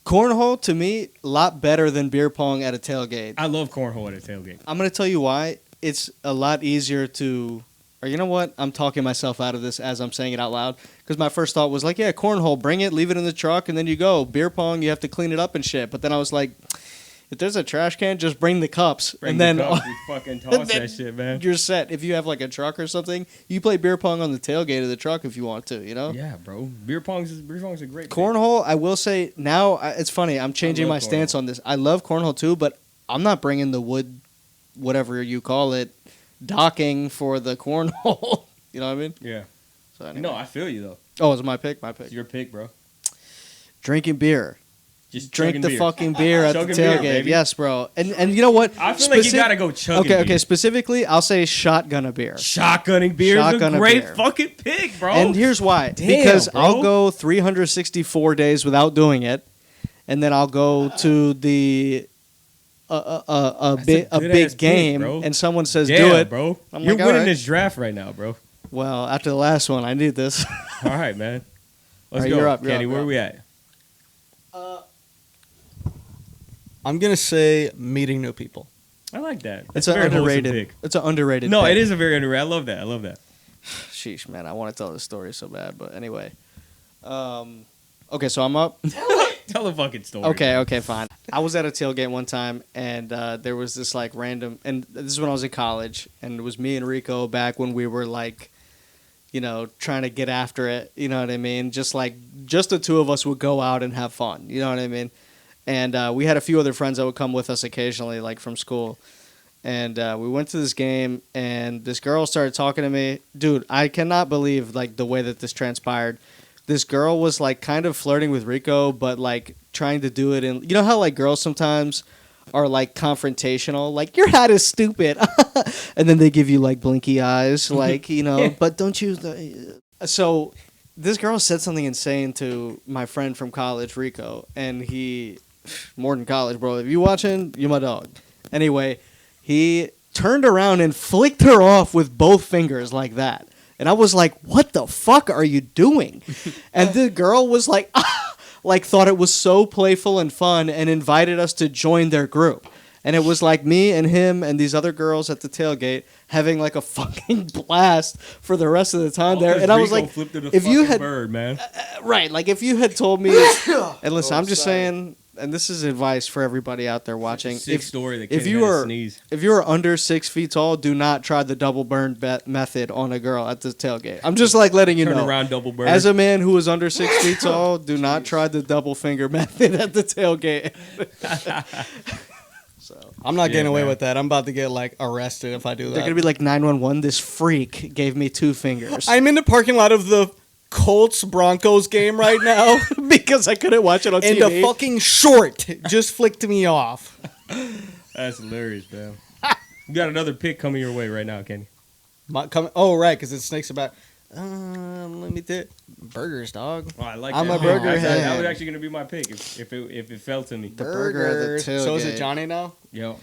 Cornhole, to me, a lot better than beer pong at a tailgate. I love cornhole at a tailgate. I'm going to tell you why. It's a lot easier to... Or you know what? I'm talking myself out of this as I'm saying it out loud. Because my first thought was like, yeah, cornhole, bring it, leave it in the truck, and then you go. Beer pong, you have to clean it up and shit. But then I was like, if there's a trash can, just bring the cups. You fucking toss that shit, man. You're set. If you have like a truck or something, you play beer pong on the tailgate of the truck if you want to, you know? Yeah, bro. Beer pong's a great cornhole, I will say, now, it's funny, I'm changing my stance on this. I love cornhole too, but I'm not bringing the wood, whatever you call it, docking for the cornhole. You know what I mean? Yeah. So anyway. No, I feel you, though. Oh, it's my pick? My pick. It's your pick, bro. Drinking beer. Just drink the fucking beer at the tailgate. Beer, yes, bro. And you know what? I feel like you gotta go chugging. Okay. Specifically, I'll say shotgun a beer. Shotgunning beer is a great fucking pick, bro. And here's why. Because bro. I'll go 364 days without doing it, and then I'll go to the a big game, pick, and someone says do it, bro. I'm You're like, winning this draft right now, bro. Well, after the last one, I need this. All right, man. Let's right, go, you're up, Kenny. Where are we at? I'm gonna say meeting new people. I like that. It's an underrated. It's an underrated. No, pick. it is a very underrated. I love that. Sheesh, man, I want to tell this story so bad, but anyway. Okay, so I'm up. Tell the fucking story. Okay, fine. I was at a tailgate one time, and there was this like random, and this is when I was in college, and it was me and Rico back when we were like, you know, trying to get after it. You know what I mean? Just the two of us would go out and have fun. You know what I mean? And we had a few other friends that would come with us occasionally, like from school. And we went to this game, and this girl started talking to me. Dude, I cannot believe like the way that this transpired. This girl was like kind of flirting with Rico, but like trying to do it in, you know how like girls sometimes are like confrontational, like your hat is stupid, and then they give you like blinky eyes, like, you know, but don't you? So this girl said something insane to my friend from college, Rico, and he, more than college, bro. If you watching, you my dog. Anyway, he turned around and flicked her off with both fingers like that. And I was like, what the fuck are you doing? And the girl was like, like thought it was so playful and fun and invited us to join their group. And it was like me and him and these other girls at the tailgate having like a fucking blast for the rest of the time there. And I was like, if you had, bird, man. Right, like if you had told me, and listen, I'm just saying, and this is advice for everybody out there watching. If you are under 6 feet tall, do not try the double burn method on a girl at the tailgate. I'm just like letting you know. Turn around, double burn. As a man who is under 6 feet tall, do not try the double finger method at the tailgate. So I'm not getting away with that. I'm about to get like arrested if I do that. They're gonna be like 911. This freak gave me 2 fingers. I'm in the parking lot of the Colts Broncos game right now because I couldn't watch it on TV. And the fucking short just flicked me off. That's hilarious, man. You got another pick coming your way right now, Kenny. Oh, right, because it snakes about. Let me think. Burgers, dog. Oh, I like I'm that. a burger head. That was actually going to be my pick if it fell to me. The burger at the tailgate. So is it Johnny now? Yo.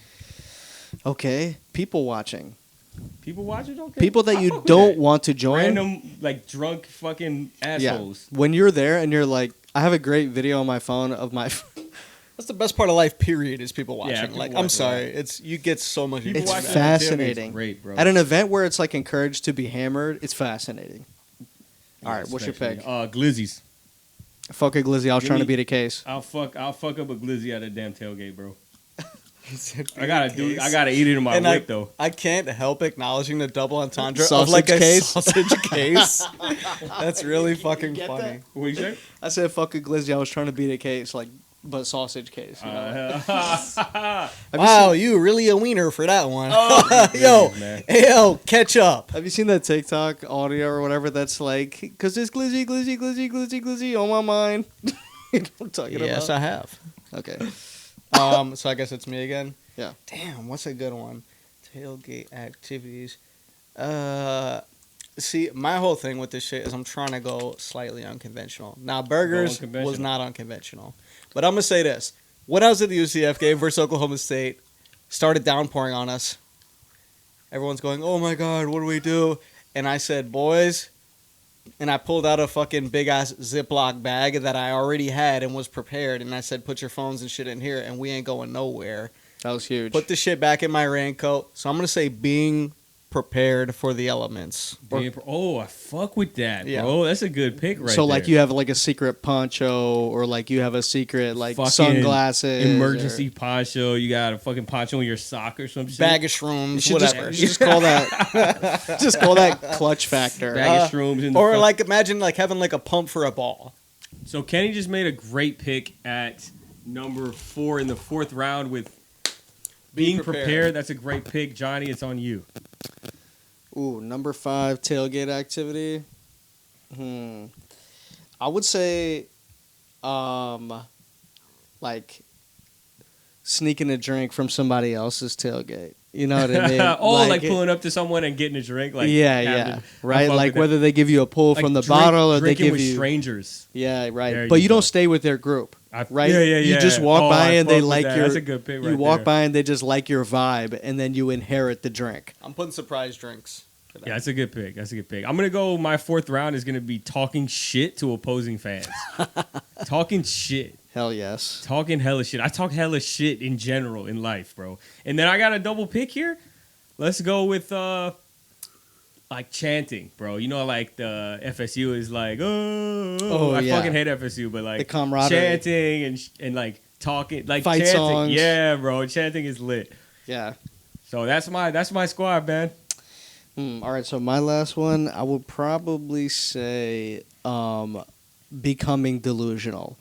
Okay. People watching. People watching? Okay. People that you don't want to join. Random, like, drunk fucking assholes. Yeah. When you're there and you're like, I have a great video on my phone of my... That's the best part of life, period, is people watching. Yeah, people like, watching. I'm sorry. You get so much... It's fascinating. Great, bro. At an event where it's, like, encouraged to be hammered, it's fascinating. All right, what's your pick? Glizzies. Fuck a glizzy. I was trying to beat a case. I'll fuck up a glizzy at a damn tailgate, bro. I gotta eat it in my whip though. I can't help acknowledging the double entendre sausage of like a case. sausage case. That's really fucking funny. That? What you say? I said fuck a glizzy. I was trying to beat a case, like, but sausage case. You know? Wow, you really a wiener for that one. Yo, yo, catch up. Have you seen that TikTok audio or whatever that's like, cause it's glizzy on my mind? You know what I'm talking about? Yes, I have. Okay. So I guess it's me again. Yeah. Damn, what's a good one? Tailgate activities. See, my whole thing with this shit is I'm trying to go slightly unconventional. Now, burgers was not unconventional. But I'm going to say this. when I was at the UCF game versus Oklahoma State, started downpouring on us. Everyone's going, oh my God, what do we do? And I said, boys, and I pulled out a fucking big-ass Ziploc bag that I already had and was prepared, and I said, put your phones and shit in here, and we ain't going nowhere. That was huge. Put the shit back in my raincoat. So I'm going to say being prepared for the elements. I fuck with that, Yeah. bro. That's a good pick right So, there. like, you have, like, a secret poncho or, like, you have a secret, like, Fucking sunglasses. emergency poncho. You got a fucking poncho in your sock or some shit. Bag of shrooms, You whatever. should just call that just call that clutch factor. Bag of shrooms. In the Or, like, imagine, like, having, like, a pump for a ball. So Kenny just made a great pick at number 4 in the 4th round with being prepared. That's a great pick. Johnny, it's on you. Ooh, number 5, tailgate activity. I would say, like, sneaking a drink from somebody else's tailgate. You know what I mean? like pulling up to someone and getting a drink. Like yeah. Right? I Like fuck with whether they give you a pull like from the bottle or they drinking give with you strangers. Yeah, right. There But you you go. don't stay with their group. Right? Yeah. You just walk by I and they fuck with like that. your That's a good pick right you walk there. by and they just like your vibe and then you inherit the drink. I'm putting surprise drinks. Yeah, that's a good pick. I'm gonna go. My 4th round is gonna be talking shit to opposing fans. Talking shit. Hell yes. Talking hella shit. I talk hella shit in general in life, bro. And then I got a double pick here. Let's go with like chanting, bro. You know, like the FSU is like, I fucking hate FSU, but like the camaraderie, chanting and like talking, like fight chanting. songs. Yeah, bro. Chanting is lit. Yeah. So that's my squad, man. All right, so my last one, I would probably say becoming delusional,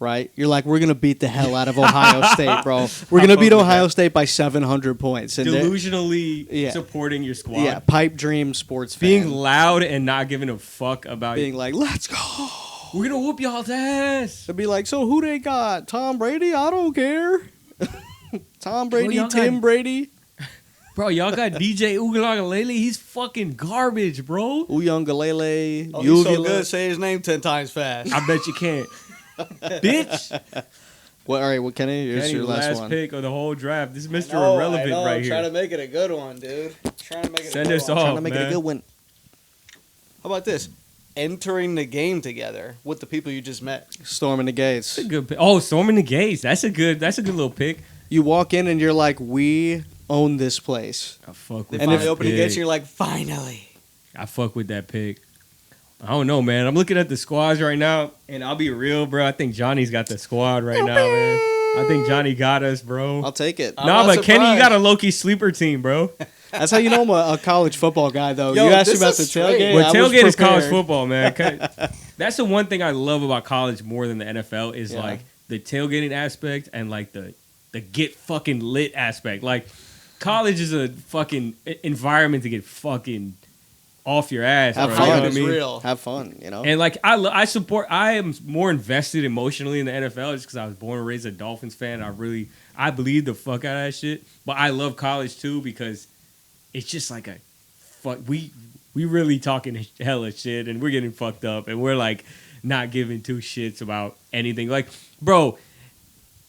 right? You're like, we're going to beat the hell out of Ohio State, bro. We're going to beat Ohio State by 700 points. And Delusionally supporting your squad. Yeah, pipe dream sports fan. Being loud and not giving a fuck about being like, let's go. We're going to whoop y'all's ass. They'll be like, so who they got? Tom Brady? I don't care. Tom Brady, Tim Brady. Bro, y'all got DJ Ugalele. He's fucking garbage, bro. Uyangalele. Oh, he's so good. Say his name 10 times fast. I bet you can't. Bitch. Well, all right, well, Kenny, here's your last one. Pick of the whole draft. This is Mr. Irrelevant right I'm here. trying to make it a good one, dude. Send us off, Trying to make man. it a good one. How about this? Entering the game together with the people you just met. Storming the gates. That's a good pick. Oh, Storming the Gates. That's a good little pick. You walk in and you're like, we own this place. I fuck They with finally that open the pick. gates and you're like, finally. I fuck with that pick. I don't know, man. I'm looking at the squads right now, and I'll be real, bro. I think Johnny's got the squad right now, man. I think Johnny got us, bro. I'll take it. Nah, but Kenny, you got a low-key sleeper team, bro. That's how you know I'm a college football guy, though. Yo, you asked me this about is the straight. tailgate. Well, I was tailgate is college prepared. football, man. That's the one thing I love about college more than the NFL is Yeah. like the tailgating aspect and like the get fucking lit aspect. Like college is a fucking environment to get fucking off your ass. Have bro. fun. You know what I It's mean? real. Have fun, you know? And like I support. I am more invested emotionally in the NFL just because I was born and raised a Dolphins fan. I believe the fuck out of that shit. But I love college too because it's just like a fuck. We really talking hella shit and we're getting fucked up and we're like not giving two shits about anything. Like, bro,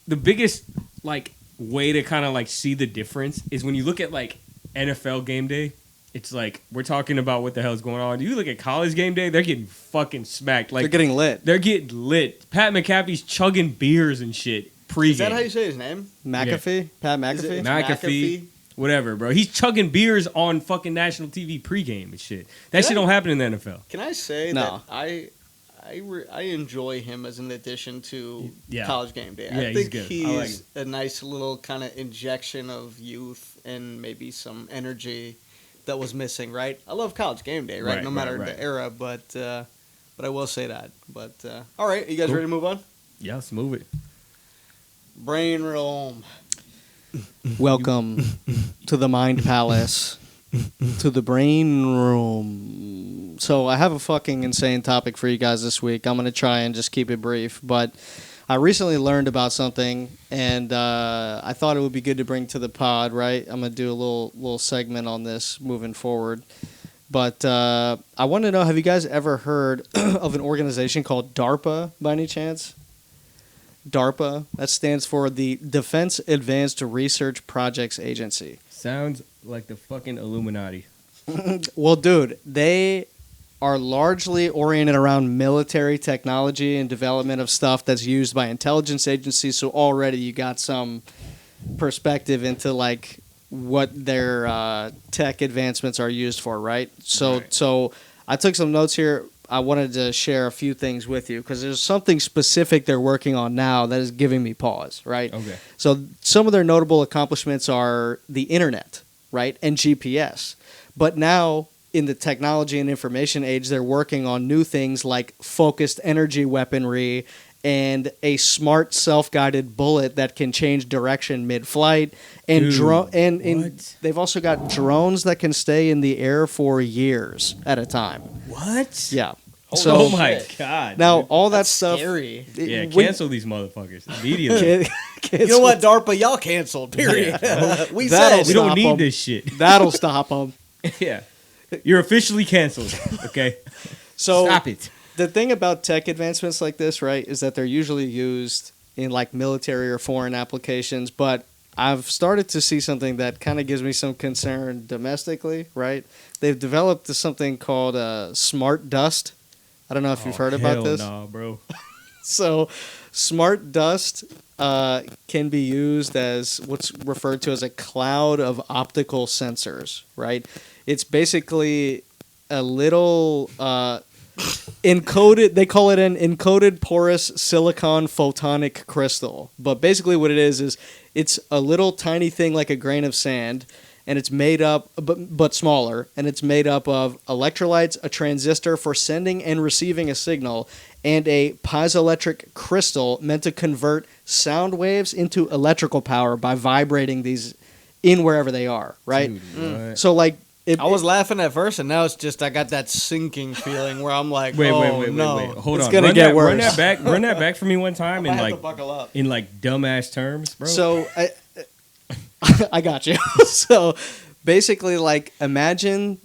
the biggest like way to kind of like see the difference is when you look at like NFL game day. It's like we're talking about what the hell's going on. You look at college game day, they're getting fucking smacked. Like They're getting lit. They're getting lit. Pat McAfee's chugging beers and shit pregame. Is that how you say his name? McAfee? Pat Is it- McAfee? McAfee? Whatever, bro. He's chugging beers on fucking national TV pregame and shit. That shit don't happen in the NFL. Can I say No. that I enjoy him as an addition to Yeah. College Game Day. Yeah, I he's think good. he's I like a nice little kind of injection of youth and maybe some energy that was missing, right? I love College Game Day, right? Right, No matter right. the era, but I will say that. But all right, you guys ready to move on? Yeah, let's move it. Brain room. Welcome to the Mind Palace, to the Brain Room. So I have a fucking insane topic for you guys this week. I'm going to try and just keep it brief, but I recently learned about something, and I thought it would be good to bring to the pod, right? I'm going to do a little segment on this moving forward. But I want to know, have you guys ever heard of an organization called D.A.R.P.A by any chance? D.A.R.P.A. That stands for the Defense Advanced Research Projects Agency. Sounds like the fucking Illuminati. Well, dude, they are largely oriented around military technology and development of stuff that's used by intelligence agencies. So already you got some perspective into like what their tech advancements are used for, right? So I took some notes here. I wanted to share a few things with you because there's something specific they're working on now that is giving me pause, right? Okay. So some of their notable accomplishments are the internet, right, and GPS. But now in the technology and information age, they're working on new things like focused energy weaponry and a smart self-guided bullet that can change direction mid-flight. And they've also got drones that can stay in the air for years at a time. What? Yeah. Oh my god! Now dude. all that stuff. Scary. Yeah, cancel these motherfuckers immediately. You know what, DARPA? Y'all canceled. Period. We said we don't need this shit. That'll stop them. Yeah, you're officially canceled. Okay, so stop it. The thing about tech advancements like this, right, is that they're usually used in like military or foreign applications, but I've started to see something that kind of gives me some concern domestically, right? They've developed something called smart dust. I don't know if you've heard about this. Nah, bro. So, smart dust can be used as what's referred to as a cloud of optical sensors, right? It's basically a little encoded, they call it an encoded porous silicon photonic crystal. But basically what it is it's a little tiny thing like a grain of sand, and it's made up, but smaller, and it's made up of electrolytes, a transistor for sending and receiving a signal, and a piezoelectric crystal meant to convert sound waves into electrical power by vibrating these in wherever they are, right? Dude, so like, I was laughing at first, and now it's just I got that sinking feeling where I'm like, wait, no, hold it's on, gonna get worse. Run that back for me one time I in have like to buckle up. in like dumbass terms, bro. So I got you. So basically, like, imagine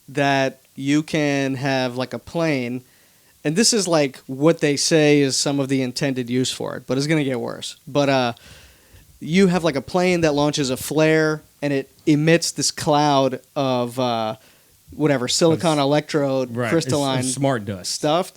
that you can have like a plane, and this is like what they say is some of the intended use for it, but it's gonna get worse. But you have like a plane that launches a flare, and it emits this cloud of silicon electrode crystalline it's smart dust stuff,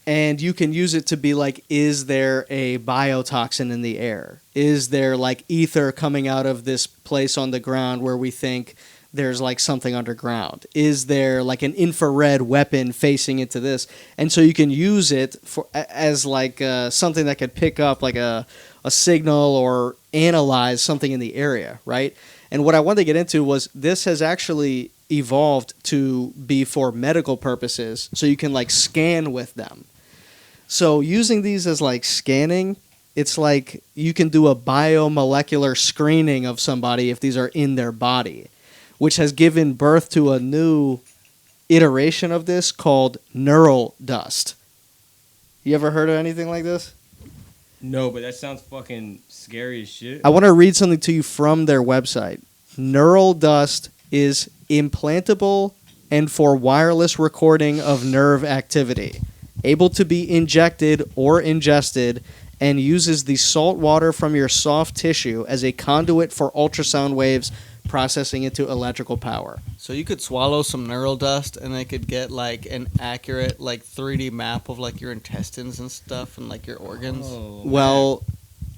and you can use it to be like, is there a biotoxin in the air? Is there like ether coming out of this place on the ground where we think there's like something underground? Is there like an infrared weapon facing into this? And so you can use it for as like something that could pick up like a signal or analyze something in the area, right? And what I wanted to get into was this has actually evolved to be for medical purposes, so you can like scan with them. So using these as like scanning, it's like you can do a biomolecular screening of somebody if these are in their body, which has given birth to a new iteration of this called neural dust. You ever heard of anything like this? No, but that sounds fucking scary as shit. I want to read something to you from their website. Neural dust is implantable and for wireless recording of nerve activity, able to be injected or ingested, and uses the salt water from your soft tissue as a conduit for ultrasound waves processing into electrical power. So you could swallow some neural dust, and they could get like an accurate like 3D map of like your intestines and stuff, and like your organs. Oh, Well,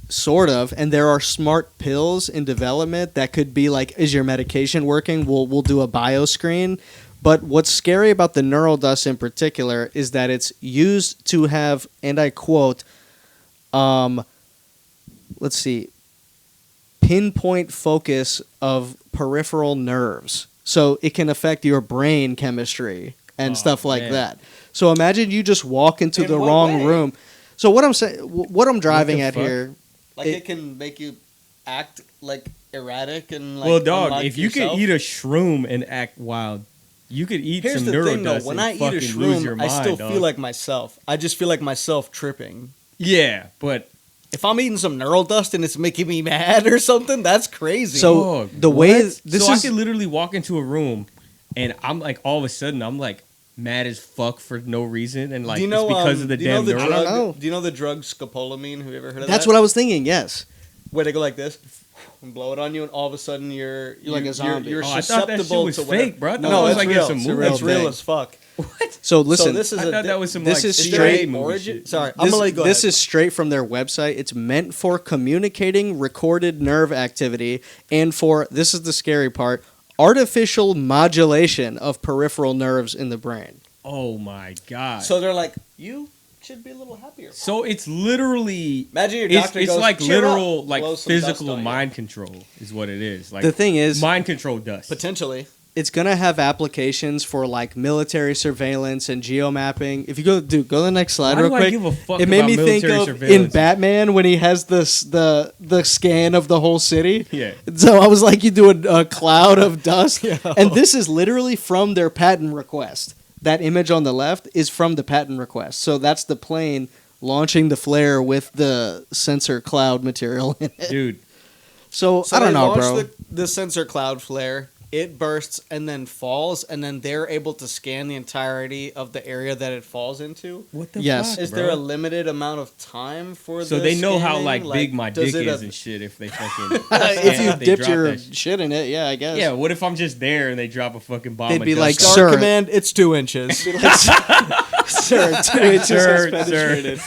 sort of. And there are smart pills in development that could be like, is your medication working? We'll do a bioscreen. But what's scary about the neural dust in particular is that it's used to have, and I quote, pinpoint focus of peripheral nerves. So it can affect your brain chemistry and stuff like that. So imagine you just walk into the wrong room. So what I'm saying, what I'm driving at here, like it can make you act like erratic and like. Well, dog, unlike if you yourself. could eat a shroom and act wild, you could eat Here's some the neural thing, though. dust When and I eat a fucking lose your shroom, mind, I still dog. feel like myself. I just feel like myself tripping. Yeah, but If I'm eating some neural dust and it's making me mad or something, that's crazy. So dog, the way what? this so is, I could literally walk into a room and I'm like, all of a sudden, I'm like mad as fuck for no reason, and like do you know, it's because of the damn do neuron. I don't know. Do you know the drug scopolamine? Have you ever heard of that? That's what I was thinking. Yes. Where they go like this and blow it on you, and all of a sudden you're like a zombie. You're Oh, I thought that shit susceptible was to whatever. fake, bro. I thought No, it was it's like in real. some It's movie real. It's real thing. as fuck. What? So listen, So this is I thought that was some this like is CIA straight movie origin. shit. Sorry, I'm This, gonna let you go this ahead. is straight from their website. It's meant for communicating recorded nerve activity and for, this is the scary part, artificial modulation of peripheral nerves in the brain. Oh my god. So they're like, you should be a little happier. So it's literally Imagine your it's doctor it's goes, like "Cheer literal up," like blows some dust physical on you. mind control is what it is. Like The thing is, mind control dust. Potentially. it's going to have applications for like military surveillance and geomapping. If you go to the next slide Why real do I quick. give a fuck It made about me think military of in surveillance? Batman when he has the scan of the whole city. Yeah. So I was like, you do a cloud of dust. And this is literally from their patent request. That image on the left is from the patent request. So that's the plane launching the flare with the sensor cloud material in it. Dude, So I they don't know, launch bro. The sensor cloud flare. It bursts and then falls, and then they're able to scan the entirety of the area that it falls into. what the Yes. fuck, Is bro? there a limited amount of time for So the they know how scanning? like big my does dick it is a- and shit if they fucking If you they dipped drop your that shit. shit in it, yeah, I guess. Yeah, what if I'm just there and they drop a fucking bomb? They'd of be dust like, on me? "Sir, Command, it's 2 inches. Sir, 2 inches Sir, has penetrated.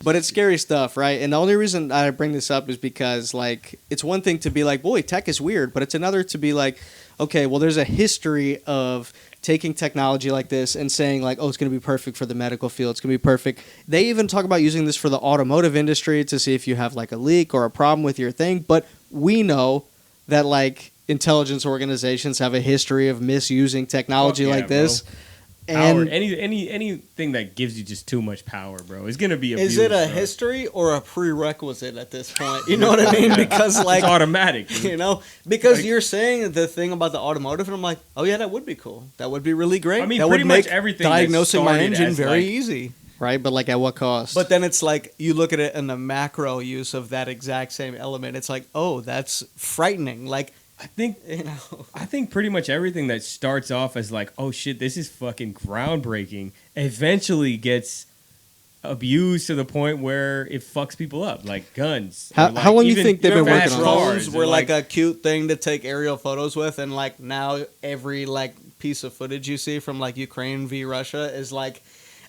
But it's scary stuff, right? And the only reason I bring this up is because, like, it's one thing to be like, boy, tech is weird, but it's another to be like, okay, well, there's a history of taking technology like this and saying, like, oh, it's going to be perfect for the medical field. It's going to be perfect. They even talk about using this for the automotive industry to see if you have, like, a leak or a problem with your thing. But we know that, like, intelligence organizations have a history of misusing technology Fuck yeah, like this. Power, And anything that gives you just too much power, bro, is gonna be abused. Is it a bro. history or a prerequisite at this point? You know what I mean? Because like It's automatic. Dude. you know, because Like- you're saying the thing about the automotive, and I'm like, oh yeah, that would be cool. That would be really great. I mean, that pretty would much make everything that diagnosing my started engine as, very like- easy. right, but like at what cost? But then it's like you look at it in the macro use of that exact same element. It's like, oh, that's frightening. Like, I think you know, I think pretty much everything that starts off as like, oh shit, this is fucking groundbreaking, eventually gets abused to the point where it fucks people up, like guns. How- or, like, how long you even think they've been fast working on this? cars, drones or, were like a cute thing to take aerial photos with, and like now every like piece of footage you see from like Ukraine v Russia is like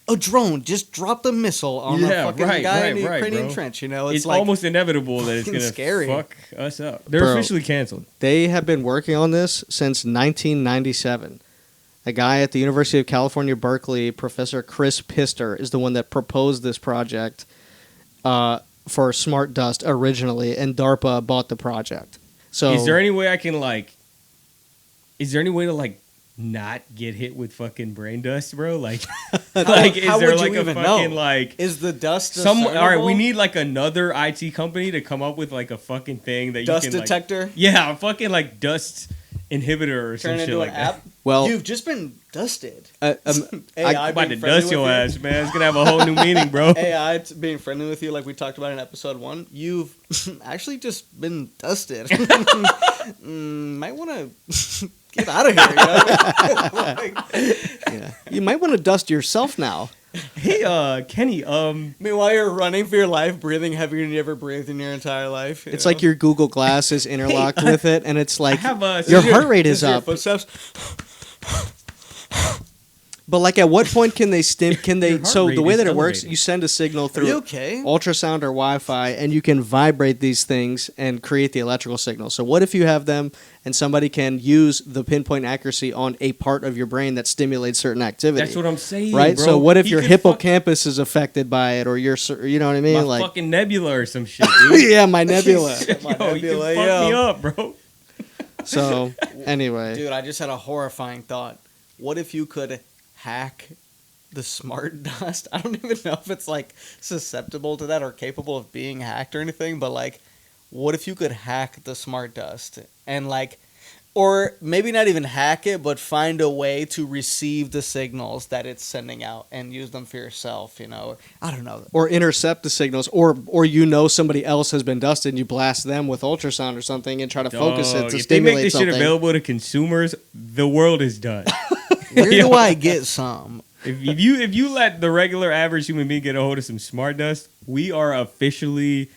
a drone just dropped a missile on a Yeah, fucking right, guy in the right, Ukrainian bro. trench. You know, it's like almost inevitable that it's fucking gonna scary. fuck us up. They're Bro. officially canceled. They have been working on this since 1997. A guy at the University of California, Berkeley, Professor Chris Pister, is the one that proposed this project for Smart Dust originally, and DARPA bought the project. So Is there any way I can like? Is there any way to like not get hit with fucking brain dust, bro? Like, like is how there would you like a even fucking know? like? is the dust All right, we discernible? need like another IT company to come up with like a fucking thing that dust you can detector? Like, yeah, a fucking like dust inhibitor or some Turn shit into like an that. app. Well- You've just been dusted. I- AI I'm about to being friendly dust your with you. ass, man. It's gonna have a whole new meaning, bro. AI being friendly with you, like we talked about in episode 1, you've actually just been dusted. Might want to get out of here. You know? yeah. You might want to dust yourself now. Hey, Kenny. Meanwhile, you're running for your life, breathing heavier than you ever breathed in your entire life. It's like your Google Glass is interlocked with it, and it's like have a- your Is heart rate is your up. footsteps. But like, at what point can they Can they? Your heart So rate the way is that it works, elevated. you send a signal Are through you okay? ultrasound or Wi-Fi, and you can vibrate these things and create the electrical signal. So what if you have them, and somebody can use the pinpoint accuracy on a part of your brain that stimulates certain activity? That's what I'm saying, right? bro. So what if He your could fuck hippocampus is affected by it, or your, you know what I mean? my Like, fucking nebula or some shit, dude. yeah, my nebula. My Yo, you can nebula, fuck yo. me up, bro. So anyway, Dude, I just had a horrifying thought. What if you could hack the smart dust? I don't even know if it's like susceptible to that or capable of being hacked or anything, but like, what if you could hack the smart dust and like, or maybe not even hack it, but find a way to receive the signals that it's sending out and use them for yourself, you know? I don't know. or intercept the signals, or you know somebody else has been dusted, and you blast them with ultrasound or something and try to focus it Dog, to if they make stimulate this something. shit available to consumers, the world is done. Where do I get some? If you let the regular average human being get a hold of some smart dust, we are officially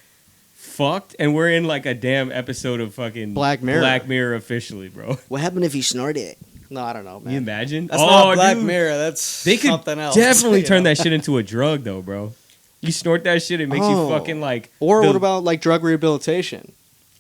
fucked, and we're in like a damn episode of fucking Black Mirror. Black Mirror officially, bro. What happened if you snorted it? No, I don't know, man. You imagine? That's not Black dude. Mirror. That's They could something else. definitely you turn know? that shit into a drug, though, bro. You snort that shit, it makes you fucking like. Or what about like drug rehabilitation?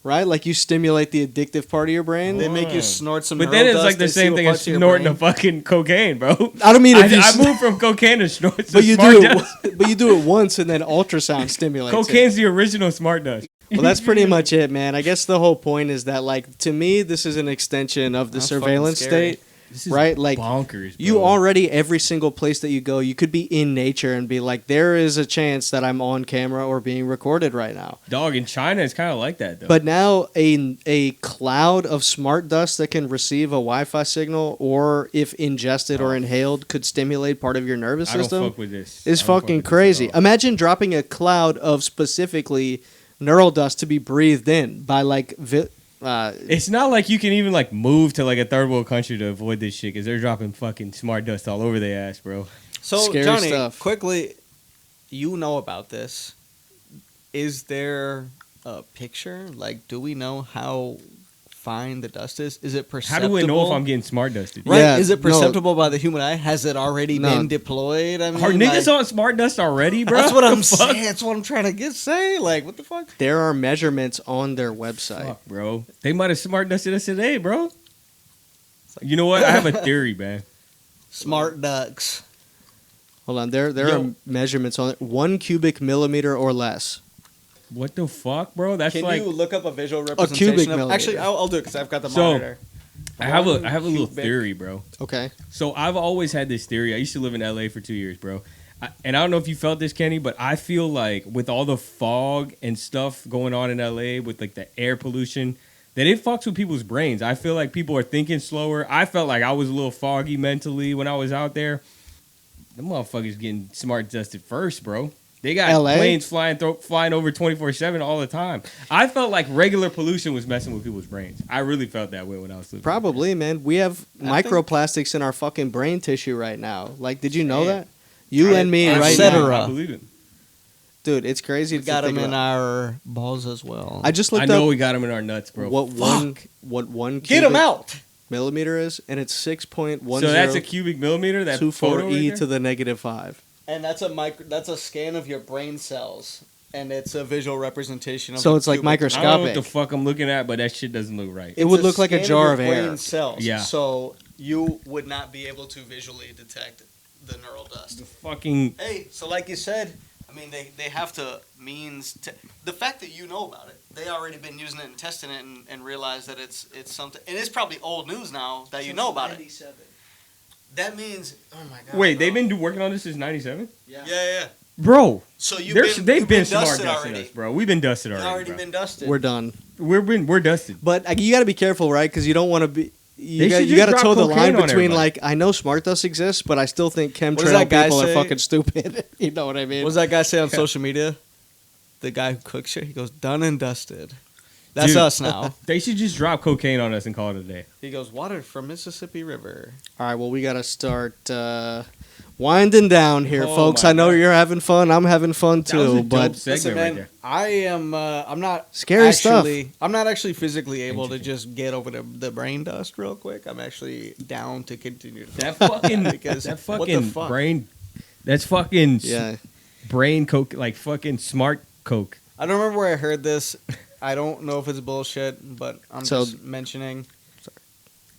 Right? Like you stimulate the addictive part of your brain. They make you snort some. But then it's neural like dust, the they see same what thing as parts of your snorting brain- a fucking cocaine, bro. I don't mean if you I moved from cocaine to snort. but you do it. But you do it once, and then ultrasound stimulates. Cocaine's the original smart dust. Well, that's pretty much it, man. I guess the whole point is that, like, to me, this is an extension of the That's fucking surveillance scary. state, right? Like, bonkers. Bro. you already, every single place that you go, you could be in nature and be like, there is a chance that I'm on camera or being recorded right now. Dog, in China, it's kind of like that, though. But now a cloud of smart dust that can receive a Wi-Fi signal, or if ingested or inhaled, could stimulate part of your nervous I don't system. fuck with this. Is I don't fuck fucking with this at crazy. all. Imagine dropping a cloud of specifically neural dust to be breathed in by like It's not like you can even like move to like a third world country to avoid this shit because they're dropping fucking smart dust all over their ass, bro. So, Scary Johnny, stuff. quickly, you know about this. Is there a picture? Like, do we know how fine the dust is? Is it How perceptible? do we know if I'm getting smart dusted? Right? Yeah, is it no. perceptible by the human eye? Has it already No. been deployed? I mean, Are niggas like, on smart dust already, bro? that's what I'm Fuck? saying. That's what I'm trying to say. Like, what the fuck? there are measurements on their website. Fuck, bro. They might have smart dusted us today, bro. You know what? I have a theory, man. Smart ducks. Hold on, there Yo. are measurements on it. 1 cubic millimeter or less. What the fuck, bro? That's Can like you look up a visual cubic representation of? millimeter. Actually, I'll do it because I've got the So, monitor. I have a 1 little cubic. theory, bro. Okay. So I've always had this theory. I used to live in LA for 2 years, bro. And I don't know if you felt this, Kenny, but I feel like with all the fog and stuff going on in LA with like the air pollution, that it fucks with people's brains. I feel like people are thinking slower. I felt like I was a little foggy mentally when I was out there. Them motherfuckers getting smart dusted first, bro. They got LA? planes flying over 24/7 all the time. I felt like regular pollution was messing with people's brains. I really felt that way when I was living. Probably, man. We have I think- microplastics in our fucking brain tissue right now. Like, did you know Damn. that? You and me et right cetera. now. I believe it. Dude, it's crazy We to got think them in about. our balls as well. I just I looked know up we got them in our nuts, bro. what one Get them cubic out. millimeter is, and it's 6.10. So that's a cubic millimeter. That 24 photo right e there? to the -5. And that's a scan of your brain cells, and it's a visual representation of. So the it's like cubic- I don't know what microscopic. the fuck I'm looking at, but that shit doesn't look right. It would It's look like a scan jar your of air. brain cells. Yeah. So you would not be able to visually detect the neural dust. Fucking Hey, so like you said, I mean, they have to the fact that you know about it, they already been using it and testing it and realize that it's something, and it's probably old news now that you know about it. That means, oh my god. wait, bro. they've been working on this since '97, Yeah. bro. So They've you've been smart dusted dusting already. us, bro. We've been dusted You've already. already bro. been dusted. We're done. We're dusted. But you got to be careful, right? Because you don't want to be. They You should got to just toe drop the line cocaine on between everybody. like I know smart dust exists, but I still think does chemtrail that guy people are say? fucking stupid. You know what I mean? What does that guy say on social media? The guy who cooks shit. He goes, done and dusted. That's Dude. us now. They should just drop cocaine on us and call it a day. He goes, water from Mississippi River. All right, well, we got to start winding down here, Oh folks. my I know God. you're having fun. I'm having fun That was a too, dope but segment Listen, right man, there. I am. I'm not Scary stuff. I'm not actually physically able to just get over the brain dust real quick. I'm actually down to continue. To That fucking Because that what the fucking fuck? brain. That's fucking yeah. brain coke, like fucking smart coke. I don't remember where I heard this. I don't know if it's bullshit, but I'm So- just mentioning.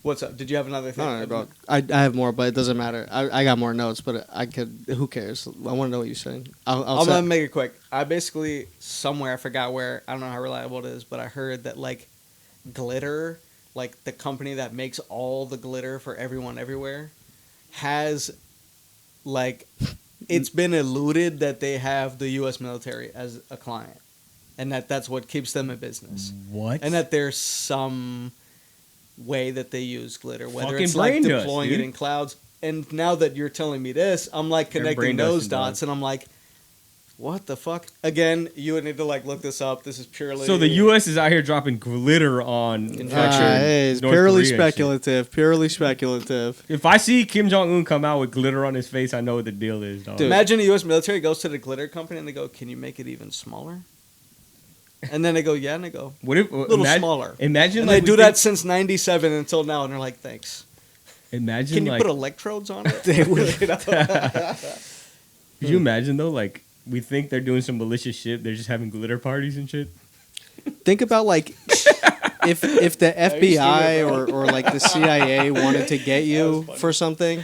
What's up? Did you have another thing? No, bro. I have more, but it doesn't matter. I got more notes, but I could. Who cares? I want to know what you're saying. I'll I'm say- gonna make it quick. I basically somewhere I forgot where. I don't know how reliable it is, but I heard that like glitter, like the company that makes all the glitter for everyone everywhere, has like it's been eluded that they have the U.S. military as a client, and that's what keeps them in business, What? and that there's some way that they use glitter, whether Fucking it's like brain dust, deploying it dude. in clouds. And now that you're telling me this, I'm like They're connecting brain those dusting, dog. dots, and I'm like, What the fuck? Again, you would need to like look this up. This is purely. So the U.S. is out here dropping glitter on Hey, it's North purely Korea and speculative. Purely speculative. shit. If I see Kim Jong Un come out with glitter on his face, I know what the deal is, dog. Dude. Imagine the U.S. military goes to the glitter company and they go, "Can you make it even smaller?" And then they go, "Yeah," and they go, What if "A little smaller." Imagine And like they do that since '97 until now, and they're like, "Thanks." Imagine Can you like, put electrodes on it? They would. You know? could you imagine though? Like we think they're doing some malicious shit. They're just having glitter parties and shit. Think about like if the FBI or like the CIA wanted to get you for something,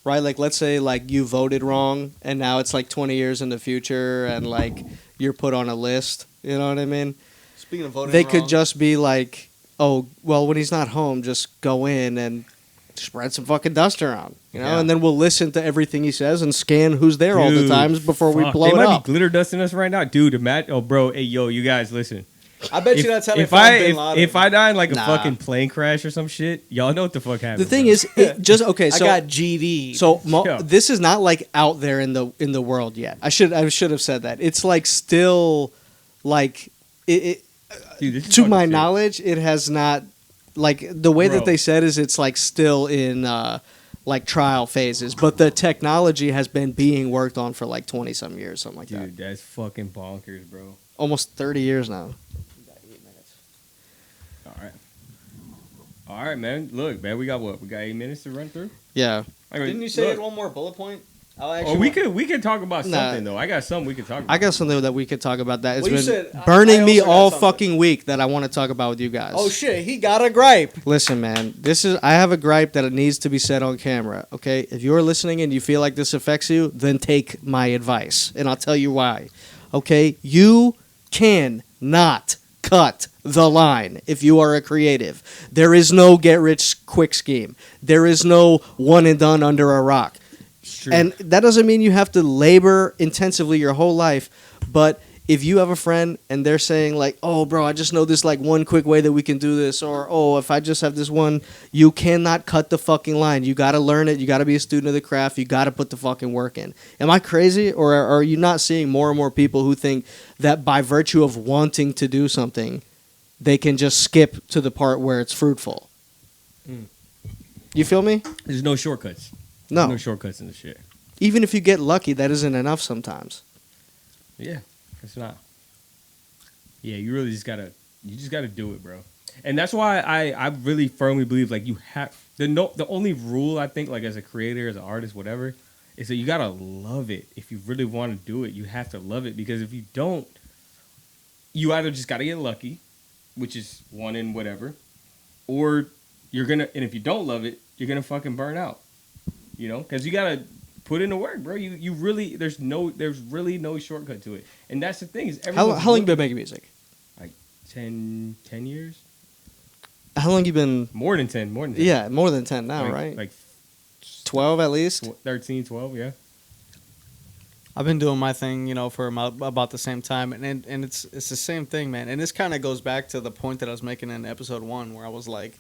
right? Like let's say like you voted wrong and now it's like 20 years in the future and like you're put on a list. You know what I mean? Speaking of voting, They wrong, could just be like, oh, well, when he's not home, just go in and spread some fucking dust around, you know, Yeah. and then we'll listen to everything he says and scan who's there all the Dude, times before we fuck. blow They it might up. be glitter dusting us right now, dude. Oh, bro, hey, yo, you guys, listen. I bet you that's how they if found I Bin Laden. if I die in like a Nah. fucking plane crash or some shit, y'all know what the fuck happened. The thing bro. is, it just okay. I So got GD. So Yeah. this is not like out there in the world yet. I should have said that. It's like still like it Dude, this is to fucking my sick. knowledge, it has not like the way Bro. that they said is it's like still in like trial phases, but the technology has been being worked on for like 20 some years, something like that. Dude, that's fucking bonkers, bro. Almost 30 years now. All right, man. Look, man, we got what? We got 8 minutes to run through. Yeah. I mean, Didn't you say you look. had one more bullet point? Oh, we could talk about something though. I got something we could talk about. I got something that we could talk about that. It's Well, you been said- burning I me also got all something. fucking week that I want to talk about with you guys. Oh shit, he got a gripe. Listen, man, I have a gripe that it needs to be said on camera, okay? If you're listening and you feel like this affects you, then take my advice, and I'll tell you why. Okay? You can not cut the line if you are a creative. There is no get rich quick scheme. There is no one and done under a rock. True. And that doesn't mean you have to labor intensively your whole life, but if you have a friend and they're saying like, "Oh, bro, I just know this like one quick way that we can do this," or "Oh, if I just have this one," you cannot cut the fucking line. You got to learn it. You got to be a student of the craft. You got to put the fucking work in. Am I crazy, or are you not seeing more and more people who think that by virtue of wanting to do something, they can just skip to the part where it's fruitful? You feel me? There's no shortcuts. No. No shortcuts in the shit. Even if you get lucky, that isn't enough sometimes. Yeah, it's not. Yeah, you really just gotta do it, bro. And that's why I really firmly believe like you have the only rule I think like as a creator, as an artist, whatever, is that you gotta love it. If you really want to do it, you have to love it, because if you don't, you either just gotta get lucky, which is one in whatever, or you're gonna, and if you don't love it, you're gonna fucking burn out. You know, because you gotta put in the work, bro. You really there's really no shortcut to it, and that's the thing is How long you been making music? like 10 years, How long you been? more than 10. Yeah, more than 10 now, like, right? Like 12 at least. 13, 12, yeah. I've been doing my thing, you know, for about the same time, and it's the same thing, man. And this kind of goes back to the point that I was making in episode 1, where I was like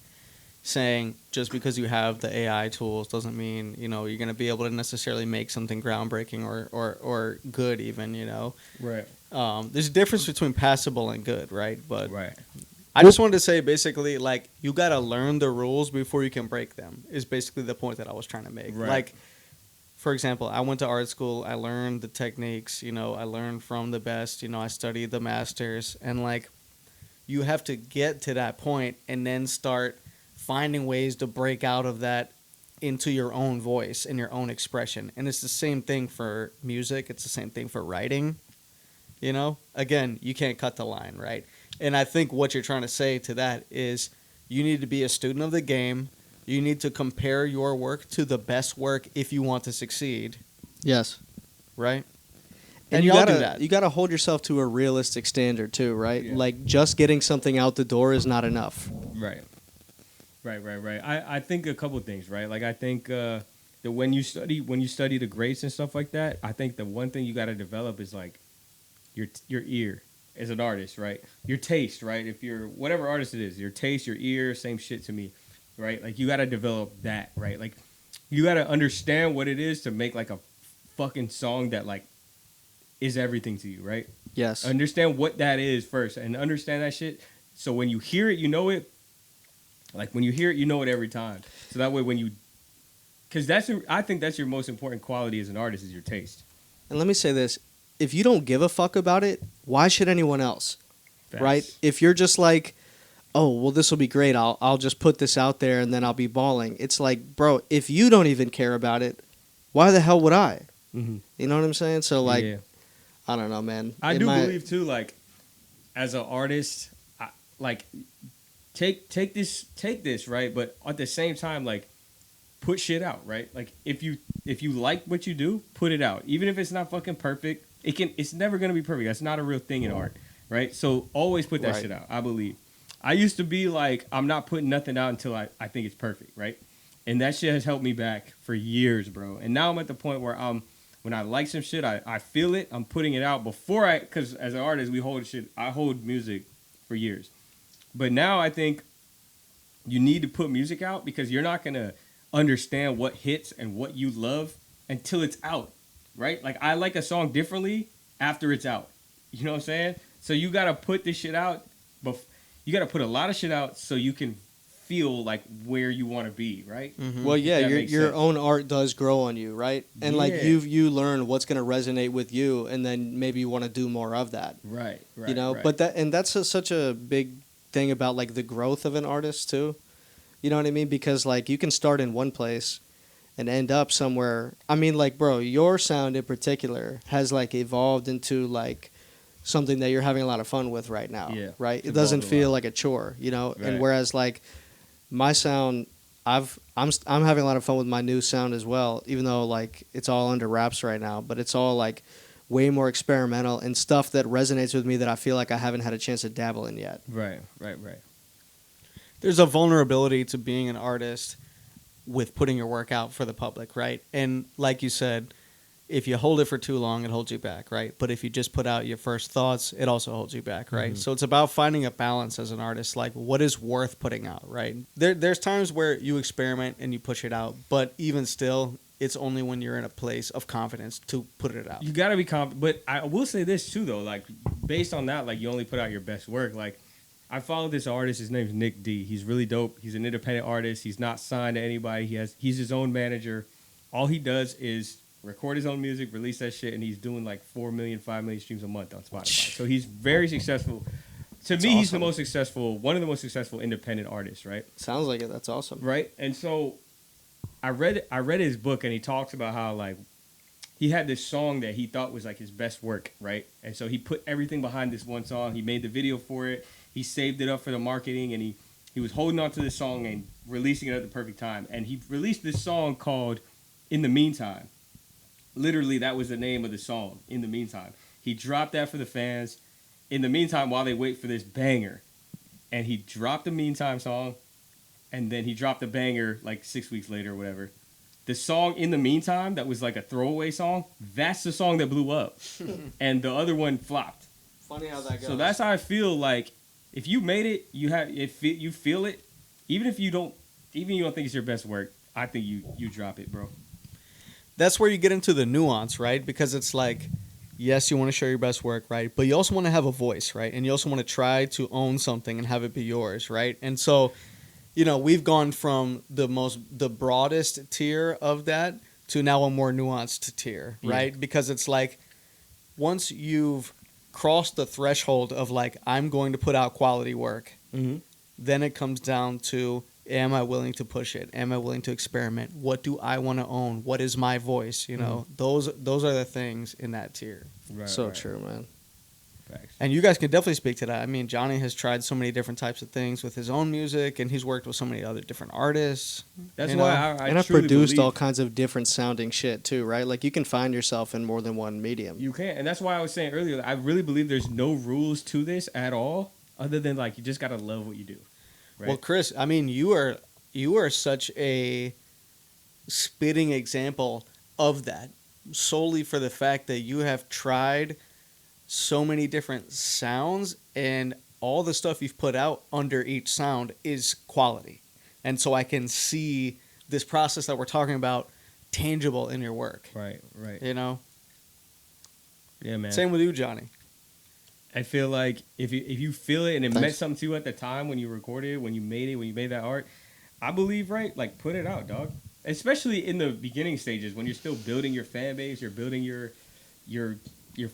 saying just because you have the AI tools doesn't mean, you know, you're gonna be able to necessarily make something groundbreaking or good, even, you know. Right. There's a difference between passable and good, right? But Right. I just wanted to say basically, like, you gotta learn the rules before you can break them. Is basically the point that I was trying to make. Right. Like, for example, I went to art school. I learned the techniques. You know, I learned from the best. You know, I studied the masters, and like, you have to get to that point and then start finding ways to break out of that into your own voice and your own expression. And it's the same thing for music. It's the same thing for writing. You know, again, you can't cut the line, right? And I think what you're trying to say to that is you need to be a student of the game. You need to compare your work to the best work if you want to succeed, Yes. right? And we you all gotta do that. you gotta hold yourself to a realistic standard too, right? Yeah. Like just getting something out the door is not enough. Right. I think a couple of things, right? Like I think that when you study the grades and stuff like that, I think the one thing you got to develop is like your ear as an artist, right? Your taste, right? If you're whatever artist it is, your taste, your ear, same shit to me, right? Like you got to develop that, right? Like you got to understand what it is to make like a fucking song that like is everything to you, right? Yes. Understand what that is first, and understand that shit. So when you hear it, you know it. Like when you hear it, you know it every time. So that way, when you, because I think that's your most important quality as an artist is your taste. And let me say this: if you don't give a fuck about it, why should anyone else? Facts. Right? If you're just like, oh, well, this will be great. I'll just put this out there and then I'll be balling. It's like, bro, if you don't even care about it, why the hell would I? Mm-hmm. You know what I'm saying? So like, yeah. I don't know, man. I do believe too, like, as an artist, like, take this, right? But at the same time, like, put shit out, right? Like, if you like what you do, put it out. Even if it's not fucking perfect, it's never gonna be perfect. That's not a real thing in art, right? So always put that shit out. I believe. I used to be like, I'm not putting nothing out until I think it's perfect, right? And that shit has helped me back for years, bro. And now I'm at the point where when I like some shit, I feel it. I'm putting it out because as an artist, I hold music for years. But now I think you need to put music out because you're not going to understand what hits and what you love until it's out, right? Like, I like a song differently after it's out. You know what I'm saying? So you got to put this shit out. You got to put a lot of shit out so you can feel like where you want to be, right? Mm-hmm. Well, yeah, your own art does grow on you, right? And like you learn what's going to resonate with you, and then maybe you want to do more of that, right? You know, right. but that's such a big thing about like the growth of an artist too. You know what I mean? Because like you can start in one place and end up somewhere. I mean, like, bro, your sound in particular has like evolved into like something that you're having a lot of fun with right now, right? It doesn't feel like a chore, you know. Right. And whereas like my sound, I'm having a lot of fun with my new sound as well, even though like it's all under wraps right now, but it's all like way more experimental and stuff that resonates with me that I feel like I haven't had a chance to dabble in yet. Right. There's a vulnerability to being an artist with putting your work out for the public, right? And like you said, if you hold it for too long, it holds you back, right? But if you just put out your first thoughts, it also holds you back, right? Mm-hmm. So it's about finding a balance as an artist, like what is worth putting out, right? There's times where you experiment and you push it out, but even still, it's only when you're in a place of confidence to put it out. You got to be confident. But I will say this too, though, like based on that, like you only put out your best work. Like I follow this artist, his name's Nick D. He's really dope. He's an independent artist. He's not signed to anybody. He's his own manager. All he does is record his own music, release that shit, and he's doing like 4 million, 5 million streams a month on Spotify. So he's very successful. To me, awesome. He's the most successful, one of the most successful independent artists, right? Sounds like it. That's awesome. Right? And so I read his book, and he talks about how like he had this song that he thought was like his best work, right? And so he put everything behind this one song. He made the video for it. He saved it up for the marketing, and he was holding on to this song and releasing it at the perfect time. And he released this song called In the Meantime. Literally, that was the name of the song, In the Meantime. He dropped that for the fans. In the meantime, while they wait for this banger. And he dropped the Meantime song, and then he dropped the banger like 6 weeks later or whatever. The song In the Meantime, that was like a throwaway song, that's the song that blew up. And the other one flopped. Funny how that goes. So that's how I feel like if you made it, you feel it. Even if you don't think it's your best work, I think you drop it, bro. That's where you get into the nuance, right? Because it's like, yes, you want to share your best work, right? But you also want to have a voice, right? And you also want to try to own something and have it be yours, right? And so, you know, we've gone from the broadest tier of that to now a more nuanced tier, right? Because it's like, once you've crossed the threshold of like, I'm going to put out quality work, then it comes down to, am I willing to push it? Am I willing to experiment? What do I want to own? What is my voice? You know, those are the things in that tier. Right, so true, man. Facts. And you guys can definitely speak to that. I mean, Johnny has tried so many different types of things with his own music, and he's worked with so many other different artists. That's why I I've produced all kinds of different sounding shit too, right? Like you can find yourself in more than one medium. You can, and that's why I was saying earlier, I really believe there's no rules to this at all, other than like you just gotta love what you do. Right? Well, Chris, I mean, you are such a spitting example of that, solely for the fact that you have tried so many different sounds, and all the stuff you've put out under each sound is quality. And so I can see this process that we're talking about tangible in your work. Right. You know? Yeah, man. Same with you, Johnny. I feel like if you feel it and it meant something to you at the time when you recorded it, when you made that art, I believe, right? Like, put it out, dog. Especially in the beginning stages when you're still building your fan base, you're building your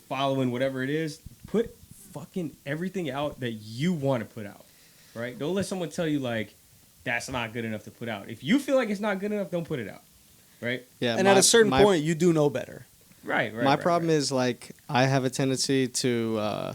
following, whatever it is. Put fucking everything out that you want to put out, right? Don't let someone tell you like that's not good enough to put out. If you feel like it's not good enough, don't put it out, right? Yeah. And at a certain point, you do know better. Right. My problem is like I have a tendency to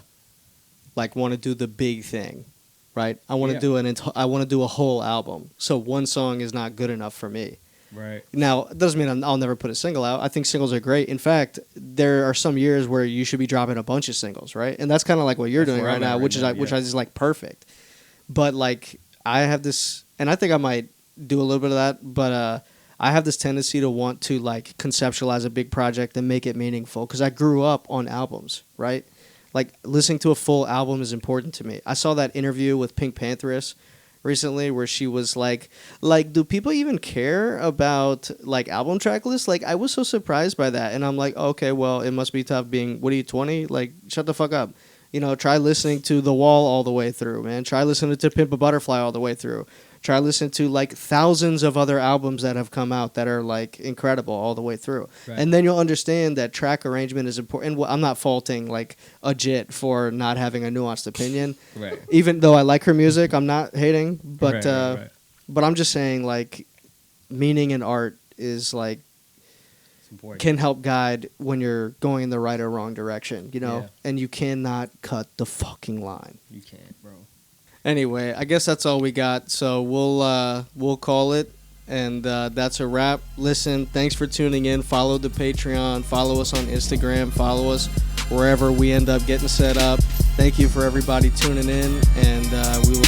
like want to do the big thing, right? I want to do I want to do a whole album. So one song is not good enough for me. Right. Now, it doesn't mean I'll never put a single out. I think singles are great. In fact, there are some years where you should be dropping a bunch of singles, right? And that's kind of like what you're doing right now, which is like perfect. But like I have this, and I think I might do a little bit of that, but I have this tendency to want to like conceptualize a big project and make it meaningful because I grew up on albums, right? Like listening to a full album is important to me. I saw that interview with Pink Pantheress recently where she was like do people even care about like album track lists? Like I was so surprised by that, and I'm like, okay, well, it must be tough being, what are you, 20? Like shut the fuck up. You know, try listening to The Wall all the way through, man. Try listening to Pimp a Butterfly all the way through. Try listening to like thousands of other albums that have come out that are like incredible all the way through. Right. And then you'll understand that track arrangement is important. And I'm not faulting like a Jit for not having a nuanced opinion. Right. Even though I like her music, I'm not hating. But but I'm just saying like meaning in art is like can help guide when you're going in the right or wrong direction, you know? Yeah. And you cannot cut the fucking line. You can't, bro. Anyway, I guess that's all we got. So we'll call it, and that's a wrap. Listen, thanks for tuning in. Follow the Patreon. Follow us on Instagram. Follow us wherever we end up getting set up. Thank you for everybody tuning in, and we will